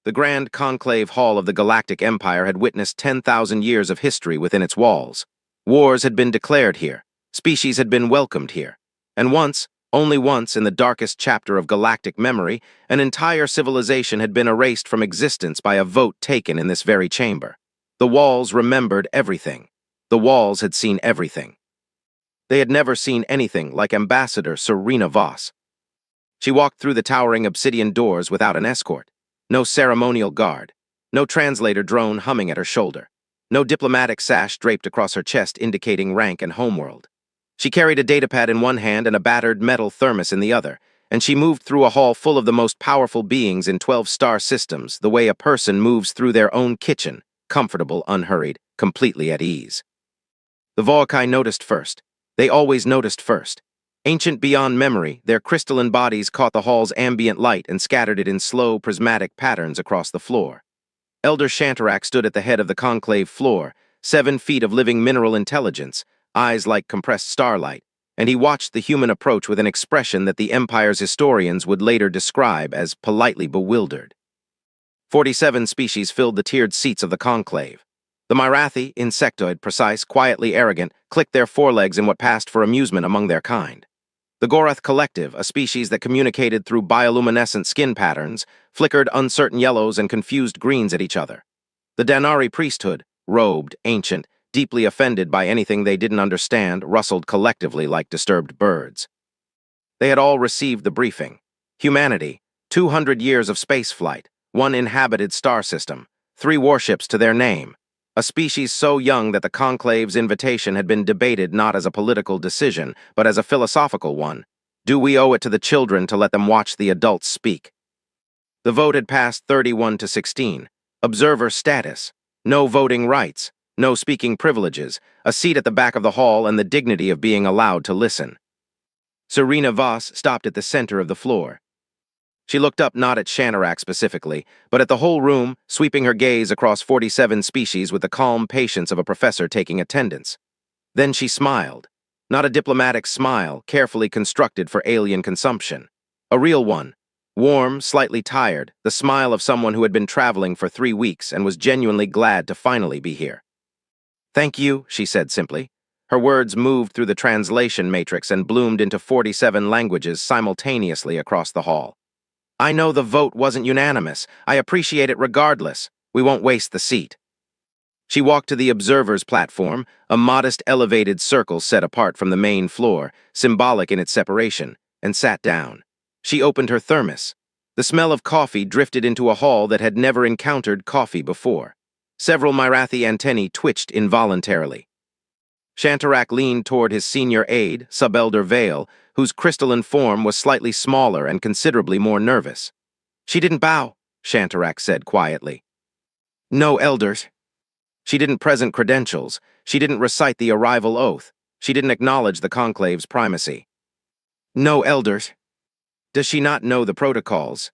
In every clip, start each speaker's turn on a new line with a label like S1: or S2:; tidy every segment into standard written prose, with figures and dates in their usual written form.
S1: The Grand Conclave Hall of the Galactic Empire had witnessed 10,000 years of history within its walls. Wars had been declared here. Species had been welcomed here. And once, only once in the darkest chapter of galactic memory, an entire civilization had been erased from existence by a vote taken in this very chamber. The walls remembered everything. The walls had seen everything. They had never seen anything like Ambassador Serena Voss. She walked through the towering obsidian doors without an escort. No ceremonial guard. No translator drone humming at her shoulder. No diplomatic sash draped across her chest indicating rank and homeworld. She carried a datapad in one hand and a battered metal thermos in the other, and she moved through a hall full of the most powerful beings in 12-star systems, the way a person moves through their own kitchen, comfortable, unhurried, completely at ease. The Volkai noticed first. They always noticed first. Ancient beyond memory, their crystalline bodies caught the hall's ambient light and scattered it in slow, prismatic patterns across the floor. Elder Shantarak stood at the head of the conclave floor, 7 feet of living mineral intelligence, eyes like compressed starlight, and he watched the human approach with an expression that the Empire's historians would later describe as politely bewildered. 47 species filled the tiered seats of the conclave. The Myrathi, insectoid, precise, quietly arrogant, clicked their forelegs in what passed for amusement among their kind. The Gorath Collective, a species that communicated through bioluminescent skin patterns, flickered uncertain yellows and confused greens at each other. The Danari priesthood, robed, ancient, deeply offended by anything they didn't understand, rustled collectively like disturbed birds. They had all received the briefing. Humanity, 200 years of spaceflight, 1 inhabited star system, 3 warships to their name. A species so young that the Conclave's invitation had been debated not as a political decision, but as a philosophical one. Do we owe it to the children to let them watch the adults speak? The vote had passed 31-16. Observer status. No voting rights. No speaking privileges. A seat at the back of the hall and the dignity of being allowed to listen. Serena Voss stopped at the center of the floor. She looked up not at Shantarak specifically, but at the whole room, sweeping her gaze across 47 species with the calm patience of a professor taking attendance. Then she smiled. Not a diplomatic smile, carefully constructed for alien consumption. A real one. Warm, slightly tired, the smile of someone who had been traveling for 3 weeks and was genuinely glad to finally be here. "Thank you," she said simply. Her words moved through the translation matrix and bloomed into 47 languages simultaneously across the hall. "I know the vote wasn't unanimous. I appreciate it regardless. We won't waste the seat." She walked to the observer's platform, a modest elevated circle set apart from the main floor, symbolic in its separation, and sat down. She opened her thermos. The smell of coffee drifted into a hall that had never encountered coffee before. Several Myrathi antennae twitched involuntarily. Shantarak leaned toward his senior aide, Sub-Elder Vale, whose crystalline form was slightly smaller and considerably more nervous. "She didn't bow," Shantarak said quietly. "No, elders." She didn't present credentials. She didn't recite the arrival oath. She didn't acknowledge the conclave's primacy. "No, elders." "Does she not know the protocols?"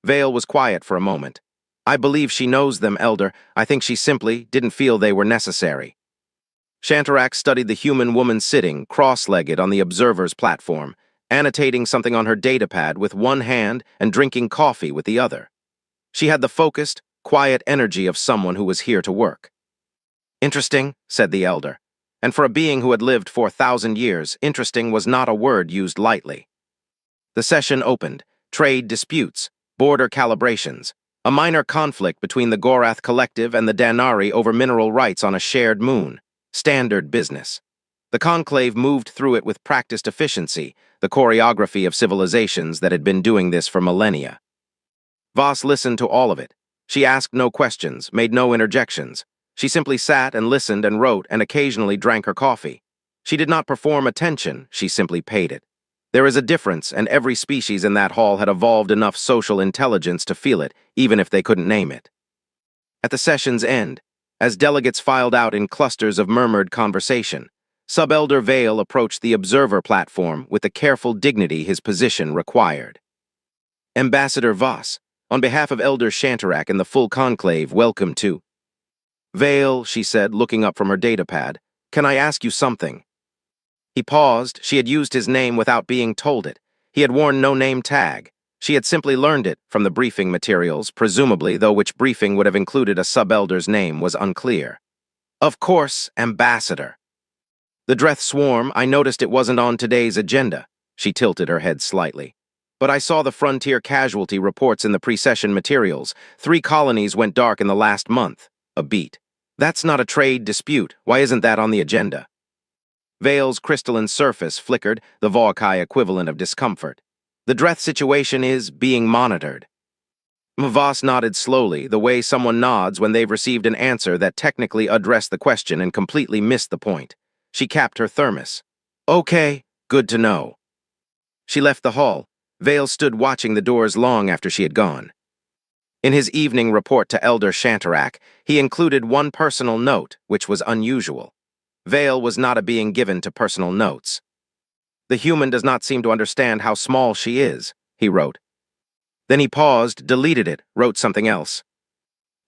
S1: Vale was quiet for a moment. "I believe she knows them, Elder. I think she simply didn't feel they were necessary." Shantarak studied the human woman sitting, cross-legged on the observer's platform, annotating something on her datapad with one hand and drinking coffee with the other. She had the focused, quiet energy of someone who was here to work. "Interesting," said the elder. And for a being who had lived 4,000 years, interesting was not a word used lightly. The session opened. Trade disputes, border calibrations, a minor conflict between the Gorath Collective and the Danari over mineral rights on a shared moon. Standard business. The conclave moved through it with practiced efficiency, the choreography of civilizations that had been doing this for millennia. Voss listened to all of it. She asked no questions, made no interjections. She simply sat and listened and wrote and occasionally drank her coffee. She did not perform attention, she simply paid it. There is a difference, and every species in that hall had evolved enough social intelligence to feel it, even if they couldn't name it. At the session's end, as delegates filed out in clusters of murmured conversation, Sub-Elder Vale approached the observer platform with the careful dignity his position required. "Ambassador Voss, on behalf of Elder Shantarak and the full conclave, welcome to..." "Vale," she said, looking up from her datapad, "can I ask you something?" He paused. She had used his name without being told it. He had worn no name tag. She had simply learned it from the briefing materials, presumably, though which briefing would have included a sub-elder's name was unclear. Of course, Ambassador. The Dreth swarm, I noticed it wasn't on today's agenda. She tilted her head slightly. But I saw the frontier casualty reports in the precession materials. 3 colonies went dark in the last month. A beat. That's not a trade dispute. Why isn't that on the agenda? Vale's crystalline surface flickered, the Vaukai equivalent of discomfort. The Dreth situation is being monitored. Voss nodded slowly, the way someone nods when they've received an answer that technically addressed the question and completely missed the point. She capped her thermos. Okay, good to know. She left the hall. Vale stood watching the doors long after she had gone. In his evening report to Elder Shantarak, he included one personal note, which was unusual. Vale was not a being given to personal notes. The human does not seem to understand how small she is, he wrote. Then he paused, deleted it, wrote something else.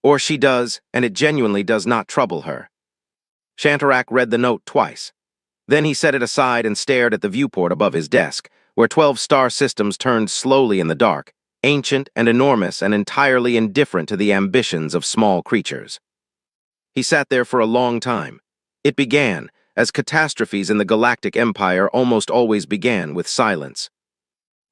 S1: Or she does, and it genuinely does not trouble her. Shantarak read the note twice. Then he set it aside and stared at the viewport above his desk, where 12 star systems turned slowly in the dark, ancient and enormous and entirely indifferent to the ambitions of small creatures. He sat there for a long time. It began, as catastrophes in the Galactic Empire almost always began, with silence.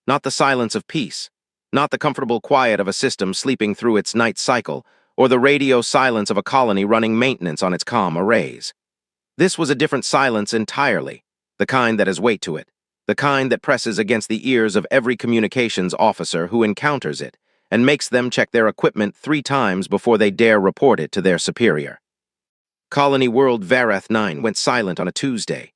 S1: Not the silence of peace, not the comfortable quiet of a system sleeping through its night cycle, or the radio silence of a colony running maintenance on its comm arrays. This was a different silence entirely, the kind that has weight to it, the kind that presses against the ears of every communications officer who encounters it, and makes them check their equipment 3 times before they dare report it to their superior. Colony World Varath 9 went silent on a Tuesday.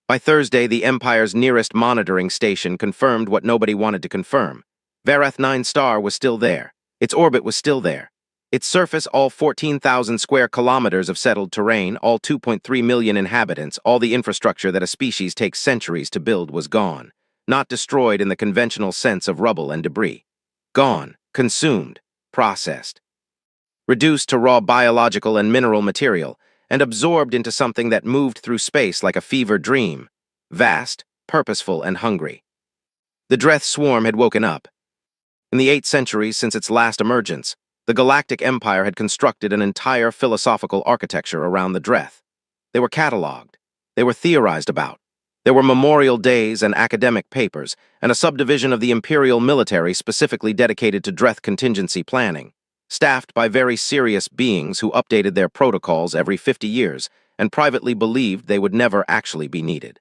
S1: By Thursday, the Empire's nearest monitoring station confirmed what nobody wanted to confirm. Varath 9 star was still there. Its orbit was still there. Its surface, all 14,000 square kilometers of settled terrain, all 2.3 million inhabitants, all the infrastructure that a species takes centuries to build was gone. Not destroyed in the conventional sense of rubble and debris. Gone, consumed, processed. Reduced to raw biological and mineral material, and absorbed into something that moved through space like a fever dream. Vast, purposeful, and hungry. The Dreth swarm had woken up. In the 8 centuries since its last emergence, the Galactic Empire had constructed an entire philosophical architecture around the Dreth. They were catalogued. They were theorized about. There were memorial days and academic papers, and a subdivision of the Imperial military specifically dedicated to Dreth contingency planning, staffed by very serious beings who updated their protocols every 50 years and privately believed they would never actually be needed.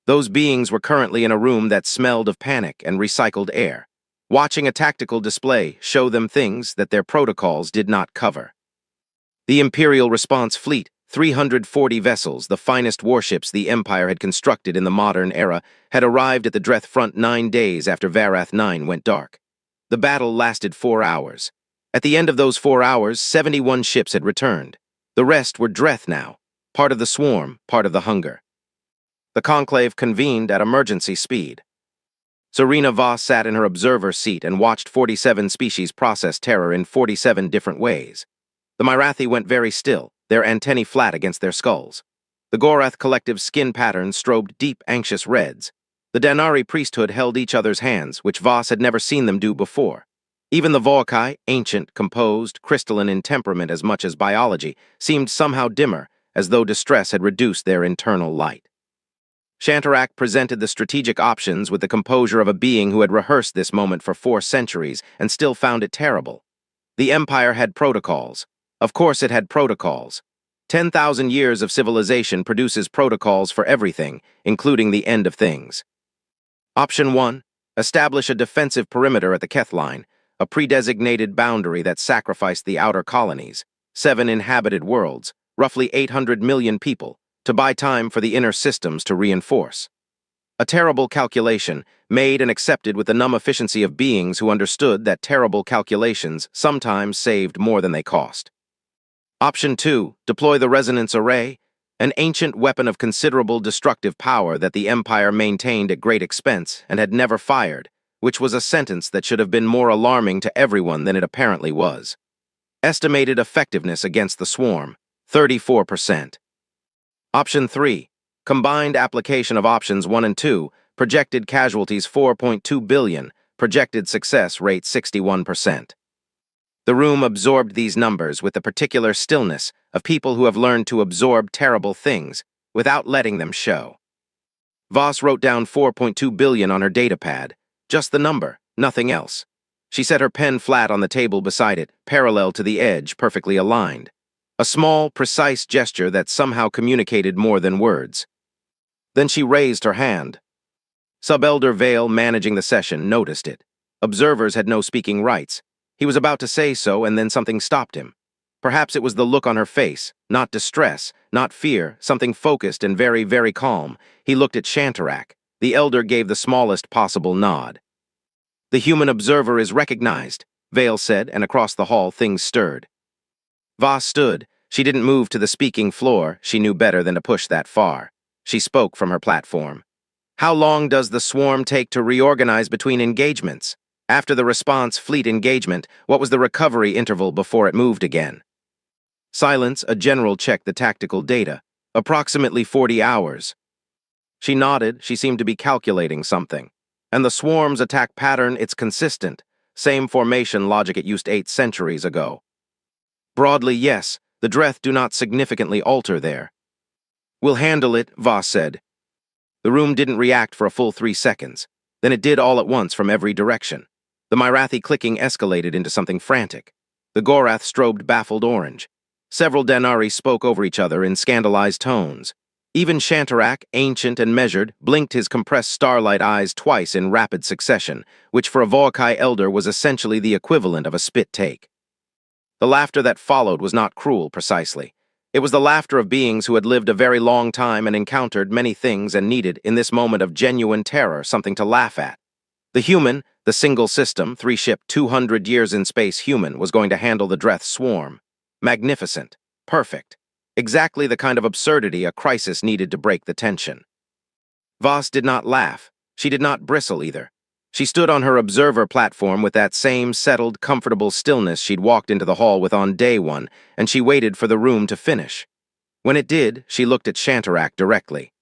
S1: Those beings were currently in a room that smelled of panic and recycled air, watching a tactical display show them things that their protocols did not cover. The Imperial Response Fleet, 340 vessels, the finest warships the Empire had constructed in the modern era, had arrived at the Dreth front 9 days after Varath 9 went dark. The battle lasted 4 hours. At the end of those 4 hours, 71 ships had returned. The rest were Dreth now, part of the swarm, part of the hunger. The conclave convened at emergency speed. Serena Voss sat in her observer seat and watched 47 species process terror in 47 different ways. The Myrathi went very still, their antennae flat against their skulls. The Gorath collective's skin patterns strobed deep, anxious reds. The Danari priesthood held each other's hands, which Voss had never seen them do before. Even the Vaukai, ancient, composed, crystalline in temperament as much as biology, seemed somehow dimmer, as though distress had reduced their internal light. Shantarak presented the strategic options with the composure of a being who had rehearsed this moment for 4 centuries and still found it terrible. The Empire had protocols. Of course it had protocols. 10,000 years of civilization produces protocols for everything, including the end of things. Option 1. Establish a defensive perimeter at the Keth line, a predesignated boundary that sacrificed the outer colonies, 7 inhabited worlds, roughly 800 million people, to buy time for the inner systems to reinforce. A terrible calculation, made and accepted with the numb efficiency of beings who understood that terrible calculations sometimes saved more than they cost. Option 2, deploy the resonance array, an ancient weapon of considerable destructive power that the Empire maintained at great expense and had never fired, which was a sentence that should have been more alarming to everyone than it apparently was. Estimated effectiveness against the swarm, 34%. Option 3. Combined application of options 1 and 2, projected casualties 4.2 billion, projected success rate 61%. The room absorbed these numbers with the particular stillness of people who have learned to absorb terrible things without letting them show. Voss wrote down 4.2 billion on her datapad, just the number, nothing else. She set her pen flat on the table beside it, parallel to the edge, perfectly aligned. A small, precise gesture that somehow communicated more than words. Then she raised her hand. Sub-Elder Vale, managing the session, noticed it. Observers had no speaking rights. He was about to say so, and then something stopped him. Perhaps it was the look on her face, not distress, not fear, something focused and very, very calm. He looked at Shantarak. The elder gave the smallest possible nod. "The human observer is recognized," Vale said, and across the hall things stirred. Voss stood. She didn't move to the speaking floor. She knew better than to push that far. She spoke from her platform. "How long does the swarm take to reorganize between engagements? After the response fleet engagement, what was the recovery interval before it moved again?" Silence. A general checked the tactical data. "Approximately 40 hours. She nodded. She seemed to be calculating something. "And the swarm's attack pattern, it's consistent. Same formation logic it used 8 centuries ago." "Broadly, yes. The Dreth do not significantly alter there." "We'll handle it," Voss said. The room didn't react for a full 3 seconds. Then it did all at once from every direction. The Myrathi clicking escalated into something frantic. The Gorath strobed baffled orange. Several Danari spoke over each other in scandalized tones. Even Shantarak, ancient and measured, blinked his compressed starlight eyes twice in rapid succession, which for a Voakai elder was essentially the equivalent of a spit take. The laughter that followed was not cruel, precisely. It was the laughter of beings who had lived a very long time and encountered many things and needed, in this moment of genuine terror, something to laugh at. The human, the single system, 3-ship, 200 years in space human, was going to handle the Dreth swarm. Magnificent. Perfect. Exactly the kind of absurdity a crisis needed to break the tension. Voss did not laugh. She did not bristle either. She stood on her observer platform with that same settled, comfortable stillness she'd walked into the hall with on day one, and she waited for the room to finish. When it did, she looked at Shantarak directly.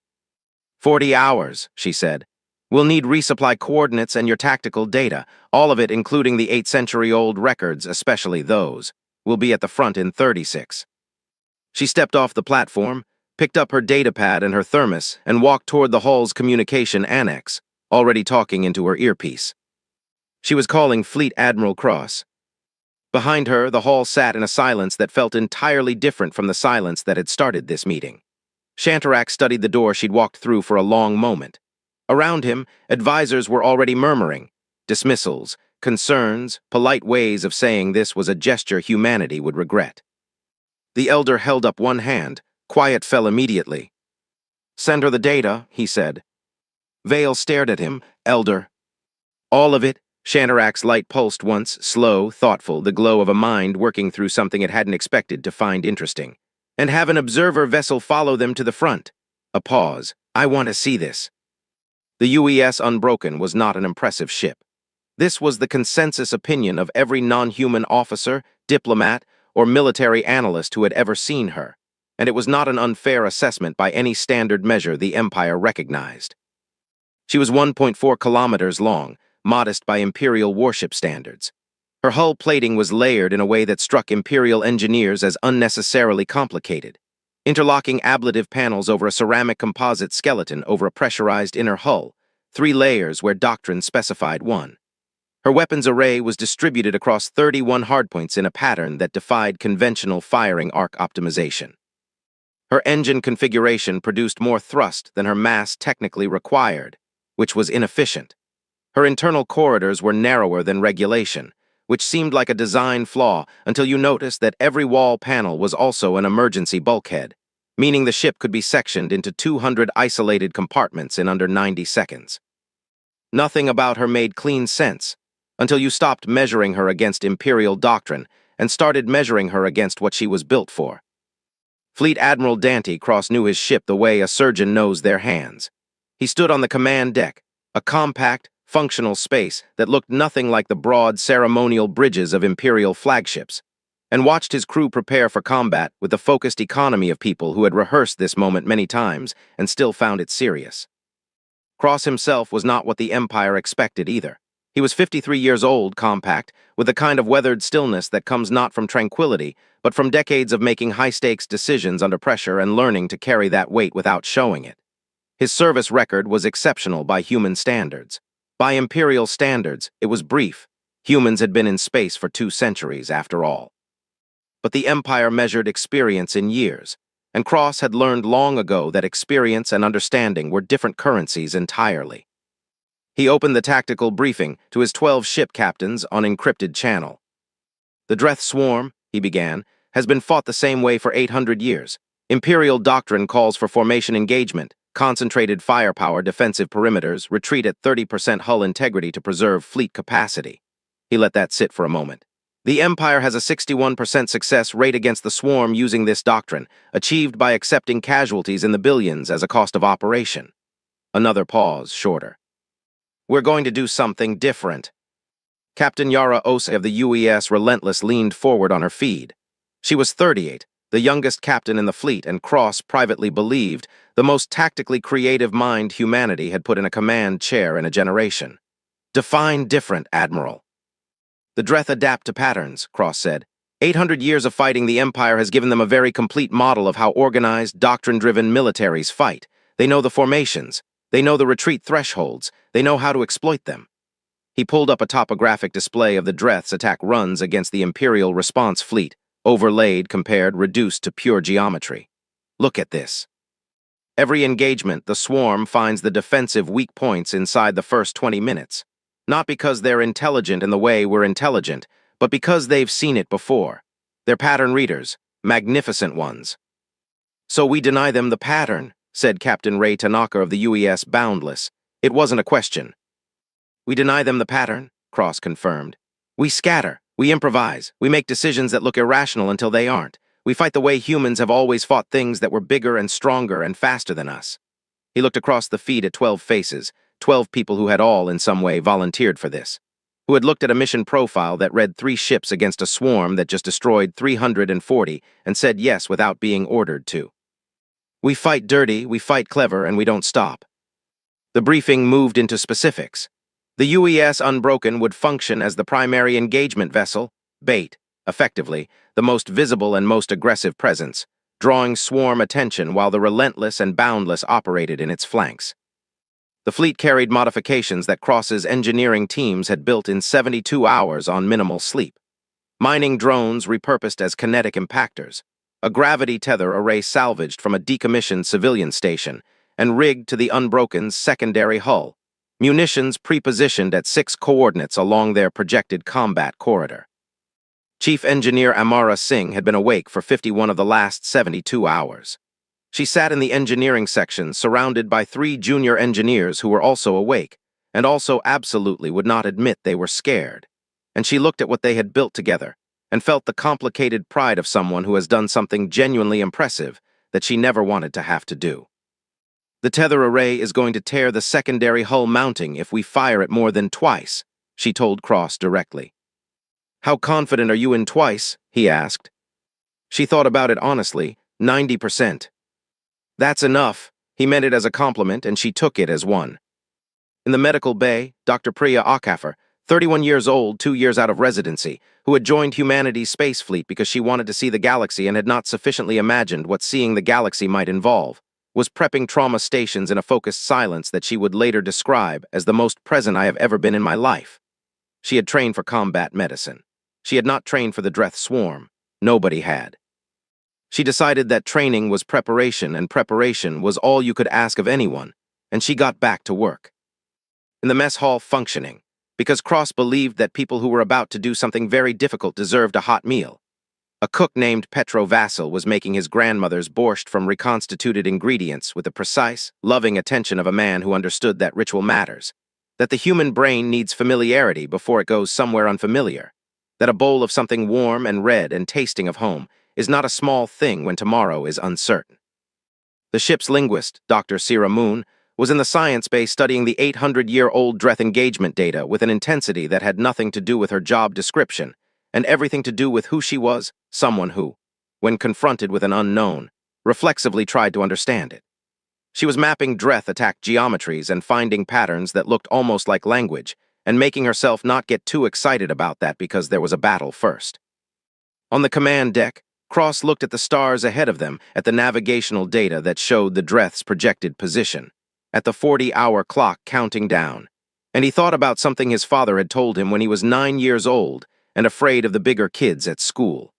S1: 40 hours, she said. "We'll need resupply coordinates and your tactical data, all of it including the 8-century-old records, especially those. We'll be at the front in 36. She stepped off the platform, picked up her datapad and her thermos, and walked toward the hall's communication annex, already talking into her earpiece. She was calling Fleet Admiral Cross. Behind her, the hall sat in a silence that felt entirely different from the silence that had started this meeting. Shantarak studied the door she'd walked through for a long moment. Around him, advisors were already murmuring. Dismissals, concerns, polite ways of saying this was a gesture humanity would regret. The elder held up one hand. Quiet fell immediately. "Send her the data," he said. Vale stared at him. "Elder." "All of it?" Shantarak's light pulsed once, slow, thoughtful, the glow of a mind working through something it hadn't expected to find interesting. "And have an observer vessel follow them to the front." A pause. "I want to see this." The UES Unbroken was not an impressive ship. This was the consensus opinion of every non-human officer, diplomat, or military analyst who had ever seen her, and it was not an unfair assessment by any standard measure the Empire recognized. She was 1.4 kilometers long, modest by Imperial warship standards. Her hull plating was layered in a way that struck Imperial engineers as unnecessarily complicated. Interlocking ablative panels over a ceramic composite skeleton over a pressurized inner hull, 3 layers where doctrine specified 1. Her weapons array was distributed across 31 hardpoints in a pattern that defied conventional firing arc optimization. Her engine configuration produced more thrust than her mass technically required, which was inefficient. Her internal corridors were narrower than regulation, which seemed like a design flaw until you noticed that every wall panel was also an emergency bulkhead, meaning the ship could be sectioned into 200 isolated compartments in under 90 seconds. Nothing about her made clean sense, until you stopped measuring her against Imperial doctrine and started measuring her against what she was built for. Fleet Admiral Dante Cross knew his ship the way a surgeon knows their hands. He stood on the command deck, a compact, functional space that looked nothing like the broad, ceremonial bridges of Imperial flagships, and watched his crew prepare for combat with the focused economy of people who had rehearsed this moment many times and still found it serious. Cross himself was not what the Empire expected either. He was 53 years old, compact, with the kind of weathered stillness that comes not from tranquility, but from decades of making high-stakes decisions under pressure and learning to carry that weight without showing it. His service record was exceptional by human standards. By imperial standards, it was brief. Humans had been in space for 2 centuries, after all. But the Empire measured experience in years, and Cross had learned long ago that experience and understanding were different currencies entirely. He opened the tactical briefing to his 12 ship captains on encrypted channel. "The Dreth Swarm," he began, "has been fought the same way for 800 years. Imperial doctrine calls for formation engagement, concentrated firepower, defensive perimeters, retreat at 30% hull integrity to preserve fleet capacity." He let that sit for a moment. "The Empire has a 61% success rate against the Swarm using this doctrine, achieved by accepting casualties in the billions as a cost of operation." Another pause, shorter. "We're going to do something different." Captain Yara Ose of the UES Relentless leaned forward on her feed. She was 38, the youngest captain in the fleet, and Cross privately believed the most tactically creative mind humanity had put in a command chair in a generation. "Define different, Admiral." "The Dreth adapt to patterns," Cross said. 800 years of fighting the Empire has given them a very complete model of how organized, doctrine-driven militaries fight. They know the formations. They know the retreat thresholds. They know how to exploit them. He pulled up a topographic display of the Dreth's attack runs against the Imperial response fleet, overlaid, compared, reduced to pure geometry. "Look at this. Every engagement, the Swarm finds the defensive weak points inside the first 20 minutes. Not because they're intelligent in the way we're intelligent, but because they've seen it before. They're pattern readers, magnificent ones." "So we deny them the pattern," said Captain Ray Tanaka of the UES Boundless. It wasn't a question. "We deny them the pattern," Cross confirmed. "We scatter, we improvise, we make decisions that look irrational until they aren't. We fight the way humans have always fought things that were bigger and stronger and faster than us." He looked across the feed at 12 faces, 12 people who had all, in some way, volunteered for this, who had looked at a mission profile that read 3 ships against a swarm that just destroyed 340 and said yes without being ordered to. "We fight dirty, we fight clever, and we don't stop." The briefing moved into specifics. The UES Unbroken would function as the primary engagement vessel, bait, effectively, the most visible and most aggressive presence, drawing swarm attention while the Relentless and Boundless operated in its flanks. The fleet carried modifications that Cross's engineering teams had built in 72 hours on minimal sleep. Mining drones repurposed as kinetic impactors, a gravity tether array salvaged from a decommissioned civilian station, and rigged to the Unbroken's secondary hull, munitions pre-positioned at 6 coordinates along their projected combat corridor. Chief Engineer Amara Singh had been awake for 51 of the last 72 hours. She sat in the engineering section, surrounded by 3 junior engineers who were also awake, and also absolutely would not admit they were scared. And she looked at what they had built together, and felt the complicated pride of someone who has done something genuinely impressive that she never wanted to have to do. "The tether array is going to tear the secondary hull mounting if we fire it more than twice," she told Cross directly. "How confident are you in twice?" he asked. She thought about it honestly. 90%. "That's enough." He meant it as a compliment, and she took it as one. In the medical bay, Dr. Priya Akafer, 31 years old, 2 years out of residency, who had joined humanity's space fleet because she wanted to see the galaxy and had not sufficiently imagined what seeing the galaxy might involve, was prepping trauma stations in a focused silence that she would later describe as the most present I have ever been in my life. She had trained for combat medicine. She had not trained for the Dreth Swarm. Nobody had. She decided that training was preparation, and preparation was all you could ask of anyone, and she got back to work. In the mess hall, functioning, because Cross believed that people who were about to do something very difficult deserved a hot meal. A cook named Petro Vasil was making his grandmother's borscht from reconstituted ingredients with the precise, loving attention of a man who understood that ritual matters, that the human brain needs familiarity before it goes somewhere unfamiliar, that a bowl of something warm and red and tasting of home is not a small thing when tomorrow is uncertain. The ship's linguist, Dr. Sira Moon, was in the science base studying the 800-year-old Dreth engagement data with an intensity that had nothing to do with her job description and everything to do with who she was, someone who, when confronted with an unknown, reflexively tried to understand it. She was mapping Dreth attack geometries and finding patterns that looked almost like language, and making herself not get too excited about that because there was a battle first. On the command deck, Cross looked at the stars ahead of them, at the navigational data that showed the Dreth's projected position, at the 40-hour clock counting down, and he thought about something his father had told him when he was 9 years old and afraid of the bigger kids at school.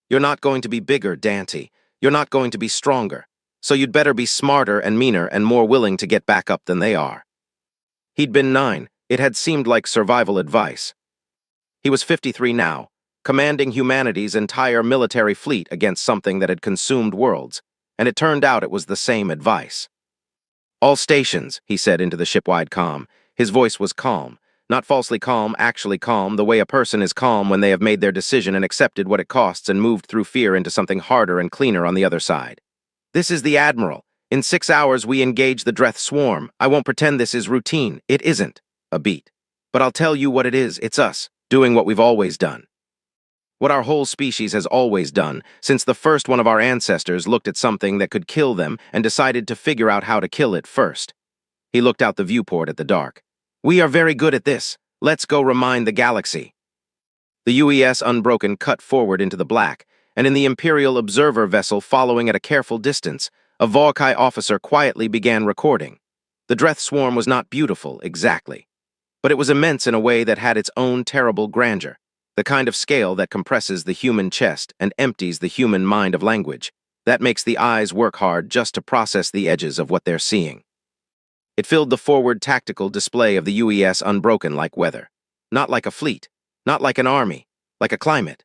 S1: "You're not going to be bigger, Dante. You're not going to be stronger, so you'd better be smarter and meaner and more willing to get back up than they are." He'd been 9. It had seemed like survival advice. He was 53 now, commanding humanity's entire military fleet against something that had consumed worlds, and it turned out it was the same advice. "All stations," he said into the shipwide comm. His voice was calm, not falsely calm, actually calm, the way a person is calm when they have made their decision and accepted what it costs and moved through fear into something harder and cleaner on the other side. "This is the Admiral. In 6 hours we engage the Dreth swarm. I won't pretend this is routine. It isn't. A beat. But I'll tell you what it is. It's us, doing what we've always done. What our whole species has always done, since the first one of our ancestors looked at something that could kill them and decided to figure out how to kill it first." He looked out the viewport at the dark. "We are very good at this. Let's go remind the galaxy." The UES Unbroken cut forward into the black, and in the Imperial observer vessel following at a careful distance, a Volkai officer quietly began recording. The Dreth swarm was not beautiful, exactly, but it was immense in a way that had its own terrible grandeur, the kind of scale that compresses the human chest and empties the human mind of language, that makes the eyes work hard just to process the edges of what they're seeing. It filled the forward tactical display of the UES Unbroken like weather. Not like a fleet, not like an army, like a climate.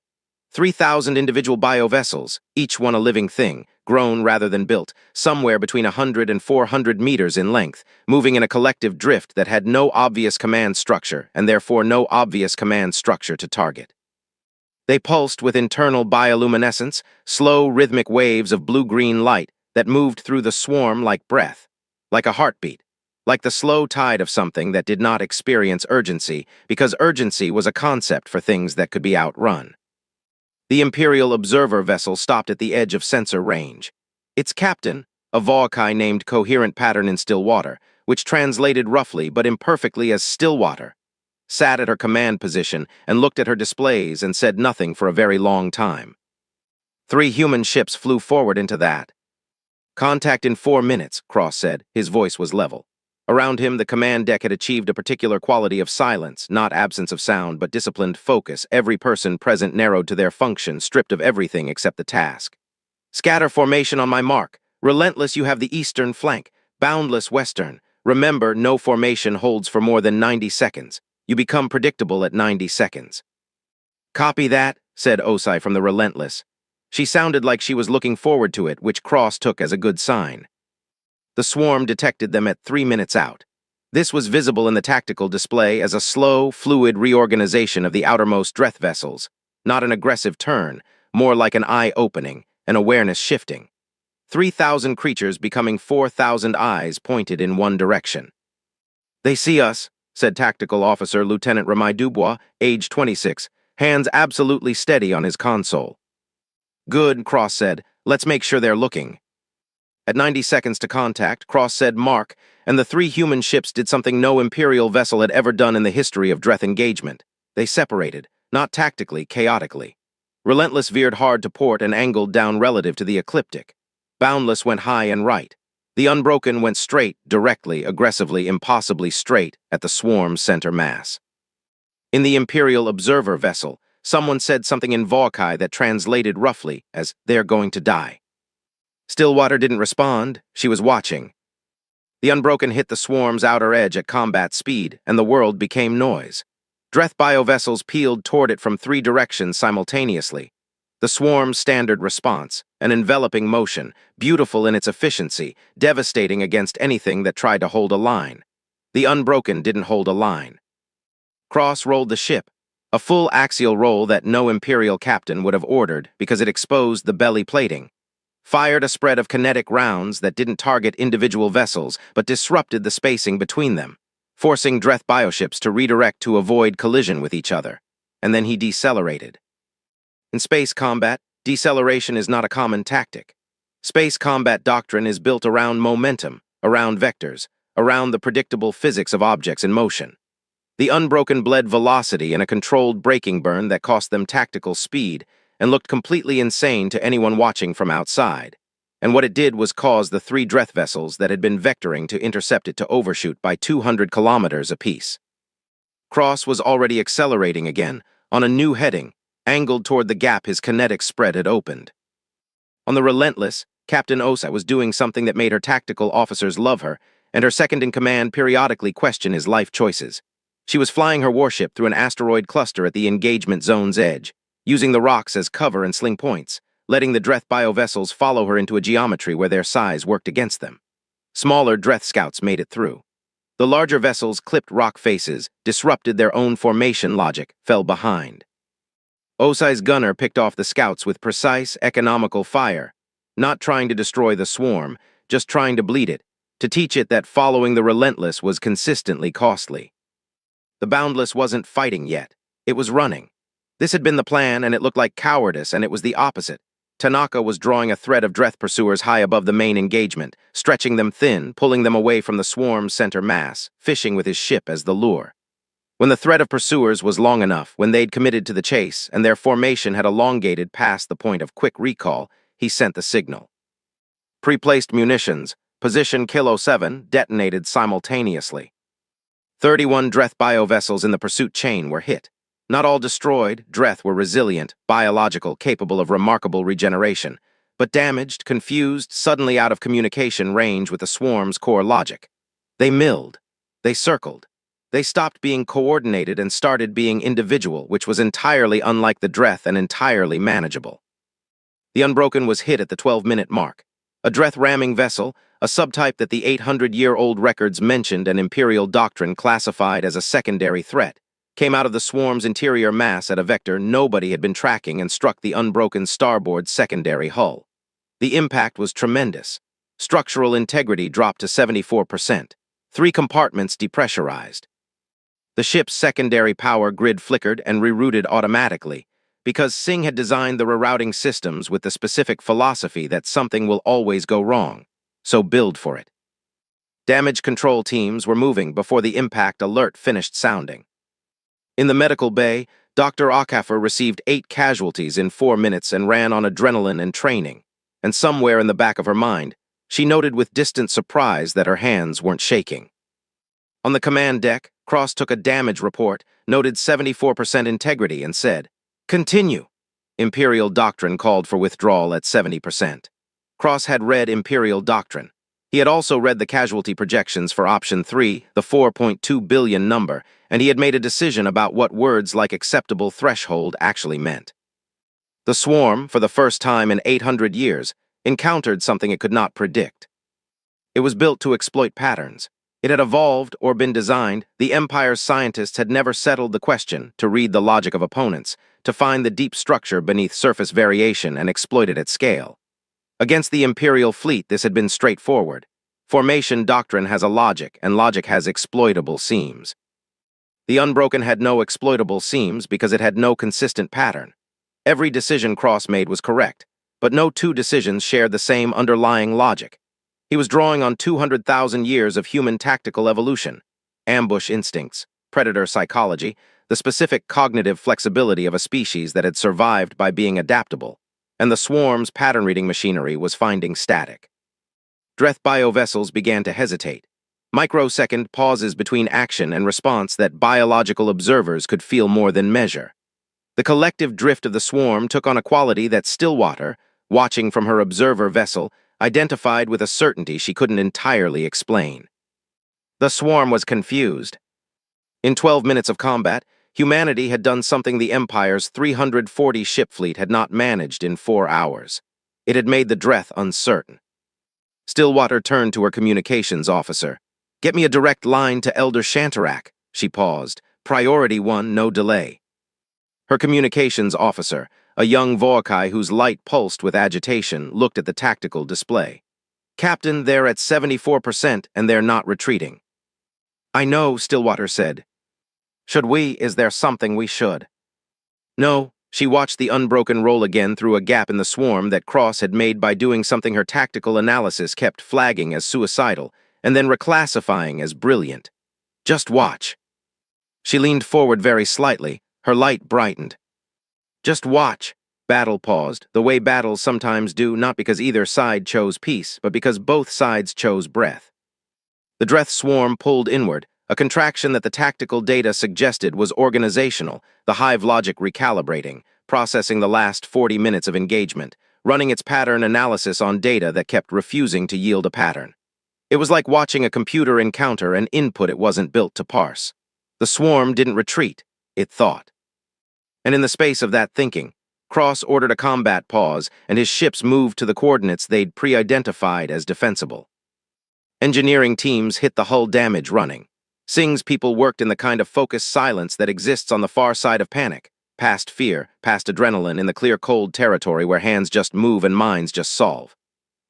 S1: 3,000 individual biovessels, each one a living thing, grown rather than built, somewhere between 100 and 400 meters in length, moving in a collective drift that had no obvious command structure and therefore no obvious command structure to target. They pulsed with internal bioluminescence, slow rhythmic waves of blue-green light that moved through the swarm like breath, like a heartbeat, like the slow tide of something that did not experience urgency because urgency was a concept for things that could be outrun. The Imperial observer vessel stopped at the edge of sensor range. Its captain, a Volkai named Coherent Pattern in Stillwater, which translated roughly but imperfectly as Stillwater, sat at her command position and looked at her displays and said nothing for a very long time. 3 human ships flew forward into that. "Contact in 4 minutes, Cross said. His voice was level. Around him, the command deck had achieved a particular quality of silence, not absence of sound, but disciplined focus, every person present narrowed to their function, stripped of everything except the task. "Scatter formation on my mark. Relentless, you have the eastern flank. Boundless, western. Remember, no formation holds for more than 90 seconds. You become predictable at 90 seconds. "Copy that," said Osai from the Relentless. She sounded like she was looking forward to it, which Cross took as a good sign. The swarm detected them at 3 minutes out. This was visible in the tactical display as a slow, fluid reorganization of the outermost Dreth vessels, not an aggressive turn, more like an eye-opening, an awareness shifting. 3,000 creatures becoming 4,000 eyes pointed in one direction. "They see us," said Tactical Officer Lieutenant Ramai Dubois, age 26, hands absolutely steady on his console. "Good," Cross said. "Let's make sure they're looking." At 90 seconds to contact, Cross said mark, and the 3 human ships did something no Imperial vessel had ever done in the history of Dreth engagement. They separated, not tactically, chaotically. Relentless veered hard to port and angled down relative to the Ecliptic. Boundless went high and right. The Unbroken went straight, directly, aggressively, impossibly straight at the swarm's center mass. In the Imperial observer vessel, someone said something in Volkai that translated roughly as, "They're going to die." Stillwater didn't respond. She was watching. The Unbroken hit the swarm's outer edge at combat speed, and the world became noise. Dreth biovessels peeled toward it from 3 directions simultaneously. The swarm's standard response, an enveloping motion, beautiful in its efficiency, devastating against anything that tried to hold a line. The Unbroken didn't hold a line. Cross rolled the ship, a full axial roll that no Imperial captain would have ordered because it exposed the belly plating. Fired a spread of kinetic rounds that didn't target individual vessels but disrupted the spacing between them, forcing Dreth bioships to redirect to avoid collision with each other. And then he decelerated. In space combat, deceleration is not a common tactic. Space combat doctrine is built around momentum, around vectors, around the predictable physics of objects in motion. The Unbroken bled velocity in a controlled braking burn that cost them tactical speed and looked completely insane to anyone watching from outside. And what it did was cause the three Dreth vessels that had been vectoring to intercept it to overshoot by 200 kilometers apiece. Cross was already accelerating again, on a new heading, angled toward the gap his kinetic spread had opened. On the Relentless, Captain Osa was doing something that made her tactical officers love her, and her second-in-command periodically question his life choices. She was flying her warship through an asteroid cluster at the engagement zone's edge, using the rocks as cover and sling points, letting the Dreth biovessels follow her into a geometry where their size worked against them. Smaller Dreth scouts made it through. The larger vessels' clipped rock faces, disrupted their own formation logic, fell behind. Osai's gunner picked off the scouts with precise, economical fire, not trying to destroy the swarm, just trying to bleed it, to teach it that following the Relentless was consistently costly. The Boundless wasn't fighting yet. It was running. This had been the plan, and it looked like cowardice, and it was the opposite. Tanaka was drawing a thread of Dreth pursuers high above the main engagement, stretching them thin, pulling them away from the swarm's center mass, fishing with his ship as the lure. When the thread of pursuers was long enough, when they'd committed to the chase, and their formation had elongated past the point of quick recall, he sent the signal. Pre-placed munitions, position Kilo 7, detonated simultaneously. 31 Dreth biovessels in the pursuit chain were hit. Not all destroyed, Dreth were resilient, biological, capable of remarkable regeneration, but damaged, confused, suddenly out of communication range with the swarm's core logic. They milled. They circled. They stopped being coordinated and started being individual, which was entirely unlike the Dreth and entirely manageable. The Unbroken was hit at the 12-minute mark. A Dreth ramming vessel, a subtype that the 800-year-old records mentioned and Imperial doctrine classified as a secondary threat, came out of the swarm's interior mass at a vector nobody had been tracking and struck the Unbroken starboard secondary hull. The impact was tremendous. Structural integrity dropped to 74%. 3 compartments depressurized. The ship's secondary power grid flickered and rerouted automatically, because Singh had designed the rerouting systems with the specific philosophy that something will always go wrong, so build for it. Damage control teams were moving before the impact alert finished sounding. In the medical bay, Dr. Okafor received 8 casualties in 4 minutes and ran on adrenaline and training, and somewhere in the back of her mind, she noted with distant surprise that her hands weren't shaking. On the command deck, Cross took a damage report, noted 74% integrity, and said, "Continue." Imperial doctrine called for withdrawal at 70%. Cross had read Imperial doctrine. He had also read the casualty projections for Option 3, the 4.2 billion number, and he had made a decision about what words like acceptable threshold actually meant. The swarm, for the first time in 800 years, encountered something it could not predict. It was built to exploit patterns. It had evolved or been designed. The Empire's scientists had never settled the question to read the logic of opponents, to find the deep structure beneath surface variation and exploit it at scale. Against the Imperial fleet, this had been straightforward. Formation doctrine has a logic, and logic has exploitable seams. The Unbroken had no exploitable seams because it had no consistent pattern. Every decision Cross made was correct, but no 2 decisions shared the same underlying logic. He was drawing on 200,000 years of human tactical evolution, ambush instincts, predator psychology, the specific cognitive flexibility of a species that had survived by being adaptable, and the swarm's pattern-reading machinery was finding static. Dreth biovessels began to hesitate. Microsecond pauses between action and response that biological observers could feel more than measure. The collective drift of the swarm took on a quality that Stillwater, watching from her observer vessel, identified with a certainty she couldn't entirely explain. The swarm was confused. In 12 minutes of combat, humanity had done something the Empire's 340-ship fleet had not managed in 4 hours. It had made the Dreth uncertain. Stillwater turned to her communications officer. "Get me a direct line to Elder Shantarak," she paused. "Priority 1, no delay." Her communications officer, a young Vorkai whose light pulsed with agitation, looked at the tactical display. "Captain, they're at 74% and they're not retreating." "I know," Stillwater said. "Should we? Is there something we should?" No. She watched the Unbroken roll again through a gap in the swarm that Cross had made by doing something her tactical analysis kept flagging as suicidal, and then reclassifying as brilliant. "Just watch." She leaned forward very slightly, her light brightened. Just watch. Battle paused, the way battles sometimes do, not because either side chose peace, but because both sides chose breath. The Dreth swarm pulled inward, a contraction that the tactical data suggested was organizational, the hive logic recalibrating, processing the last 40 minutes of engagement, running its pattern analysis on data that kept refusing to yield a pattern. It was like watching a computer encounter an input it wasn't built to parse. The swarm didn't retreat, it thought. And in the space of that thinking, Cross ordered a combat pause, and his ships moved to the coordinates they'd pre-identified as defensible. Engineering teams hit the hull damage running. Singh's people worked in the kind of focused silence that exists on the far side of panic, past fear, past adrenaline, in the clear cold territory where hands just move and minds just solve.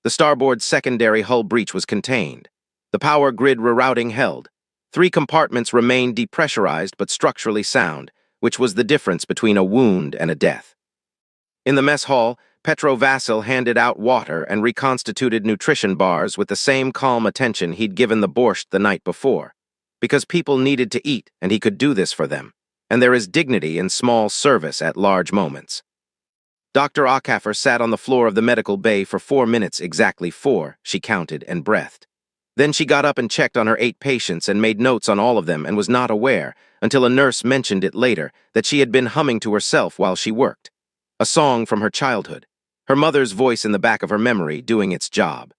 S1: The starboard secondary hull breach was contained. The power grid rerouting held. 3 compartments remained depressurized but structurally sound, which was the difference between a wound and a death. In the mess hall, Petro Vasil handed out water and reconstituted nutrition bars with the same calm attention he'd given the borscht the night before. Because people needed to eat, and he could do this for them. And there is dignity in small service at large moments. Dr. Akaffer sat on the floor of the medical bay for 4 minutes, exactly 4, she counted and breathed. Then she got up and checked on her 8 patients and made notes on all of them and was not aware, until a nurse mentioned it later, that she had been humming to herself while she worked. A song from her childhood. Her mother's voice in the back of her memory doing its job.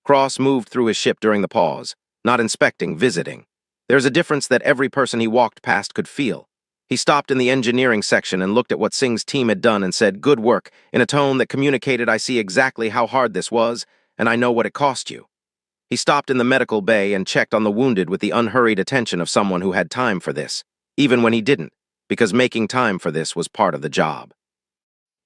S1: Cross moved through his ship during the pause, not inspecting, visiting. There's a difference that every person he walked past could feel. He stopped in the engineering section and looked at what Singh's team had done and said, "Good work," in a tone that communicated, "I see exactly how hard this was, and I know what it cost you." He stopped in the medical bay and checked on the wounded with the unhurried attention of someone who had time for this, even when he didn't, because making time for this was part of the job.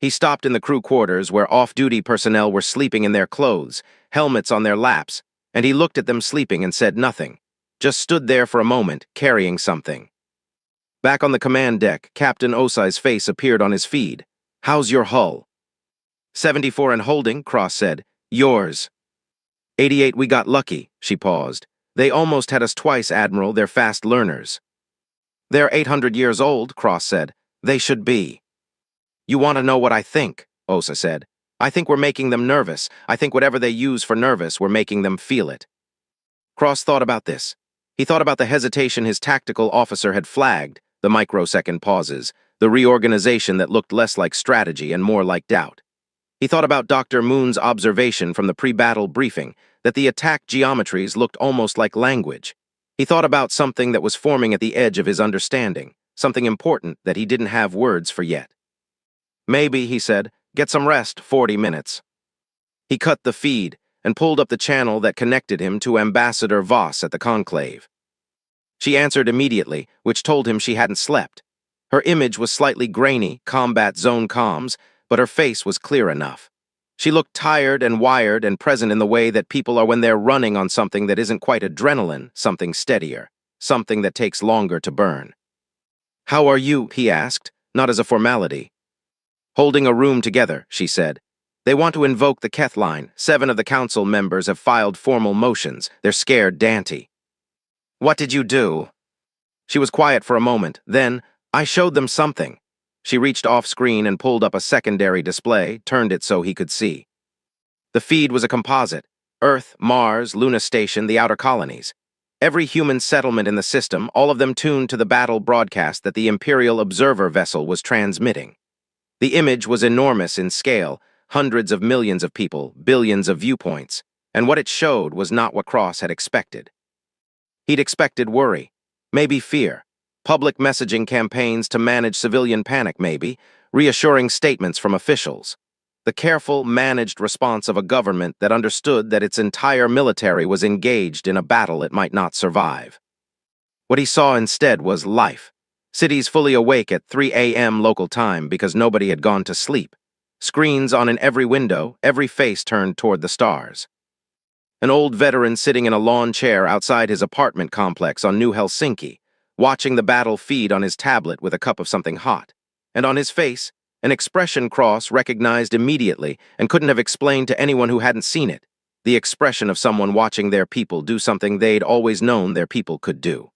S1: He stopped in the crew quarters where off-duty personnel were sleeping in their clothes, helmets on their laps, and he looked at them sleeping and said nothing, just stood there for a moment, carrying something. Back on the command deck, Captain Osai's face appeared on his feed. "How's your hull?" 74 and holding, Cross said. "Yours." 88, we got lucky, she paused. "They almost had us twice, Admiral, they're fast learners." "They're 800 years old," Cross said. "They should be." "You want to know what I think," Osa said. "I think we're making them nervous. I think whatever they use for nervous, we're making them feel it." Cross thought about this. He thought about the hesitation his tactical officer had flagged, the microsecond pauses, the reorganization that looked less like strategy and more like doubt. He thought about Dr. Moon's observation from the pre-battle briefing, that the attack geometries looked almost like language. He thought about something that was forming at the edge of his understanding, something important that he didn't have words for yet. "Maybe," he said, "get some rest, 40 minutes. He cut the feed and pulled up the channel that connected him to Ambassador Voss at the conclave. She answered immediately, which told him she hadn't slept. Her image was slightly grainy, combat zone comms, but her face was clear enough. She looked tired and wired and present in the way that people are when they're running on something that isn't quite adrenaline, something steadier, something that takes longer to burn. "How are you?" he asked, not as a formality. "Holding a room together," she said. "They want to invoke the Keth line. 7 of the council members have filed formal motions. They're scared Dante." "What did you do?" She was quiet for a moment. Then, "I showed them something." She reached off-screen and pulled up a secondary display, turned it so he could see. The feed was a composite. Earth, Mars, Luna Station, the outer colonies. Every human settlement in the system, all of them tuned to the battle broadcast that the Imperial Observer vessel was transmitting. The image was enormous in scale, hundreds of millions of people, billions of viewpoints, and what it showed was not what Cross had expected. He'd expected worry, maybe fear, public messaging campaigns to manage civilian panic maybe, reassuring statements from officials. The careful, managed response of a government that understood that its entire military was engaged in a battle it might not survive. What he saw instead was life. Cities fully awake at 3 a.m. local time because nobody had gone to sleep. Screens on in every window, every face turned toward the stars. An old veteran sitting in a lawn chair outside his apartment complex on New Helsinki, watching the battle feed on his tablet with a cup of something hot. And on his face, an expression Cross recognized immediately and couldn't have explained to anyone who hadn't seen it. The expression of someone watching their people do something they'd always known their people could do.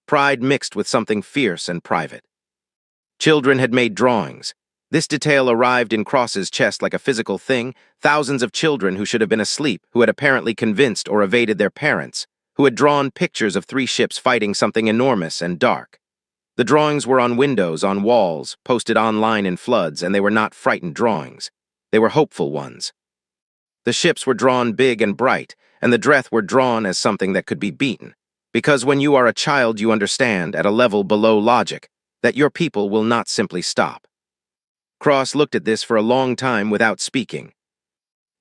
S1: pride mixed with something fierce and private. Children had made drawings. This detail arrived in Cross's chest like a physical thing, thousands of children who should have been asleep, who had apparently convinced or evaded their parents, who had drawn pictures of 3 ships fighting something enormous and dark. The drawings were on windows, on walls, posted online in floods, and they were not frightened drawings. They were hopeful ones. The ships were drawn big and bright, and the Dreth were drawn as something that could be beaten. Because when you are a child, you understand, at a level below logic, that your people will not simply stop. Cross looked at this for a long time without speaking.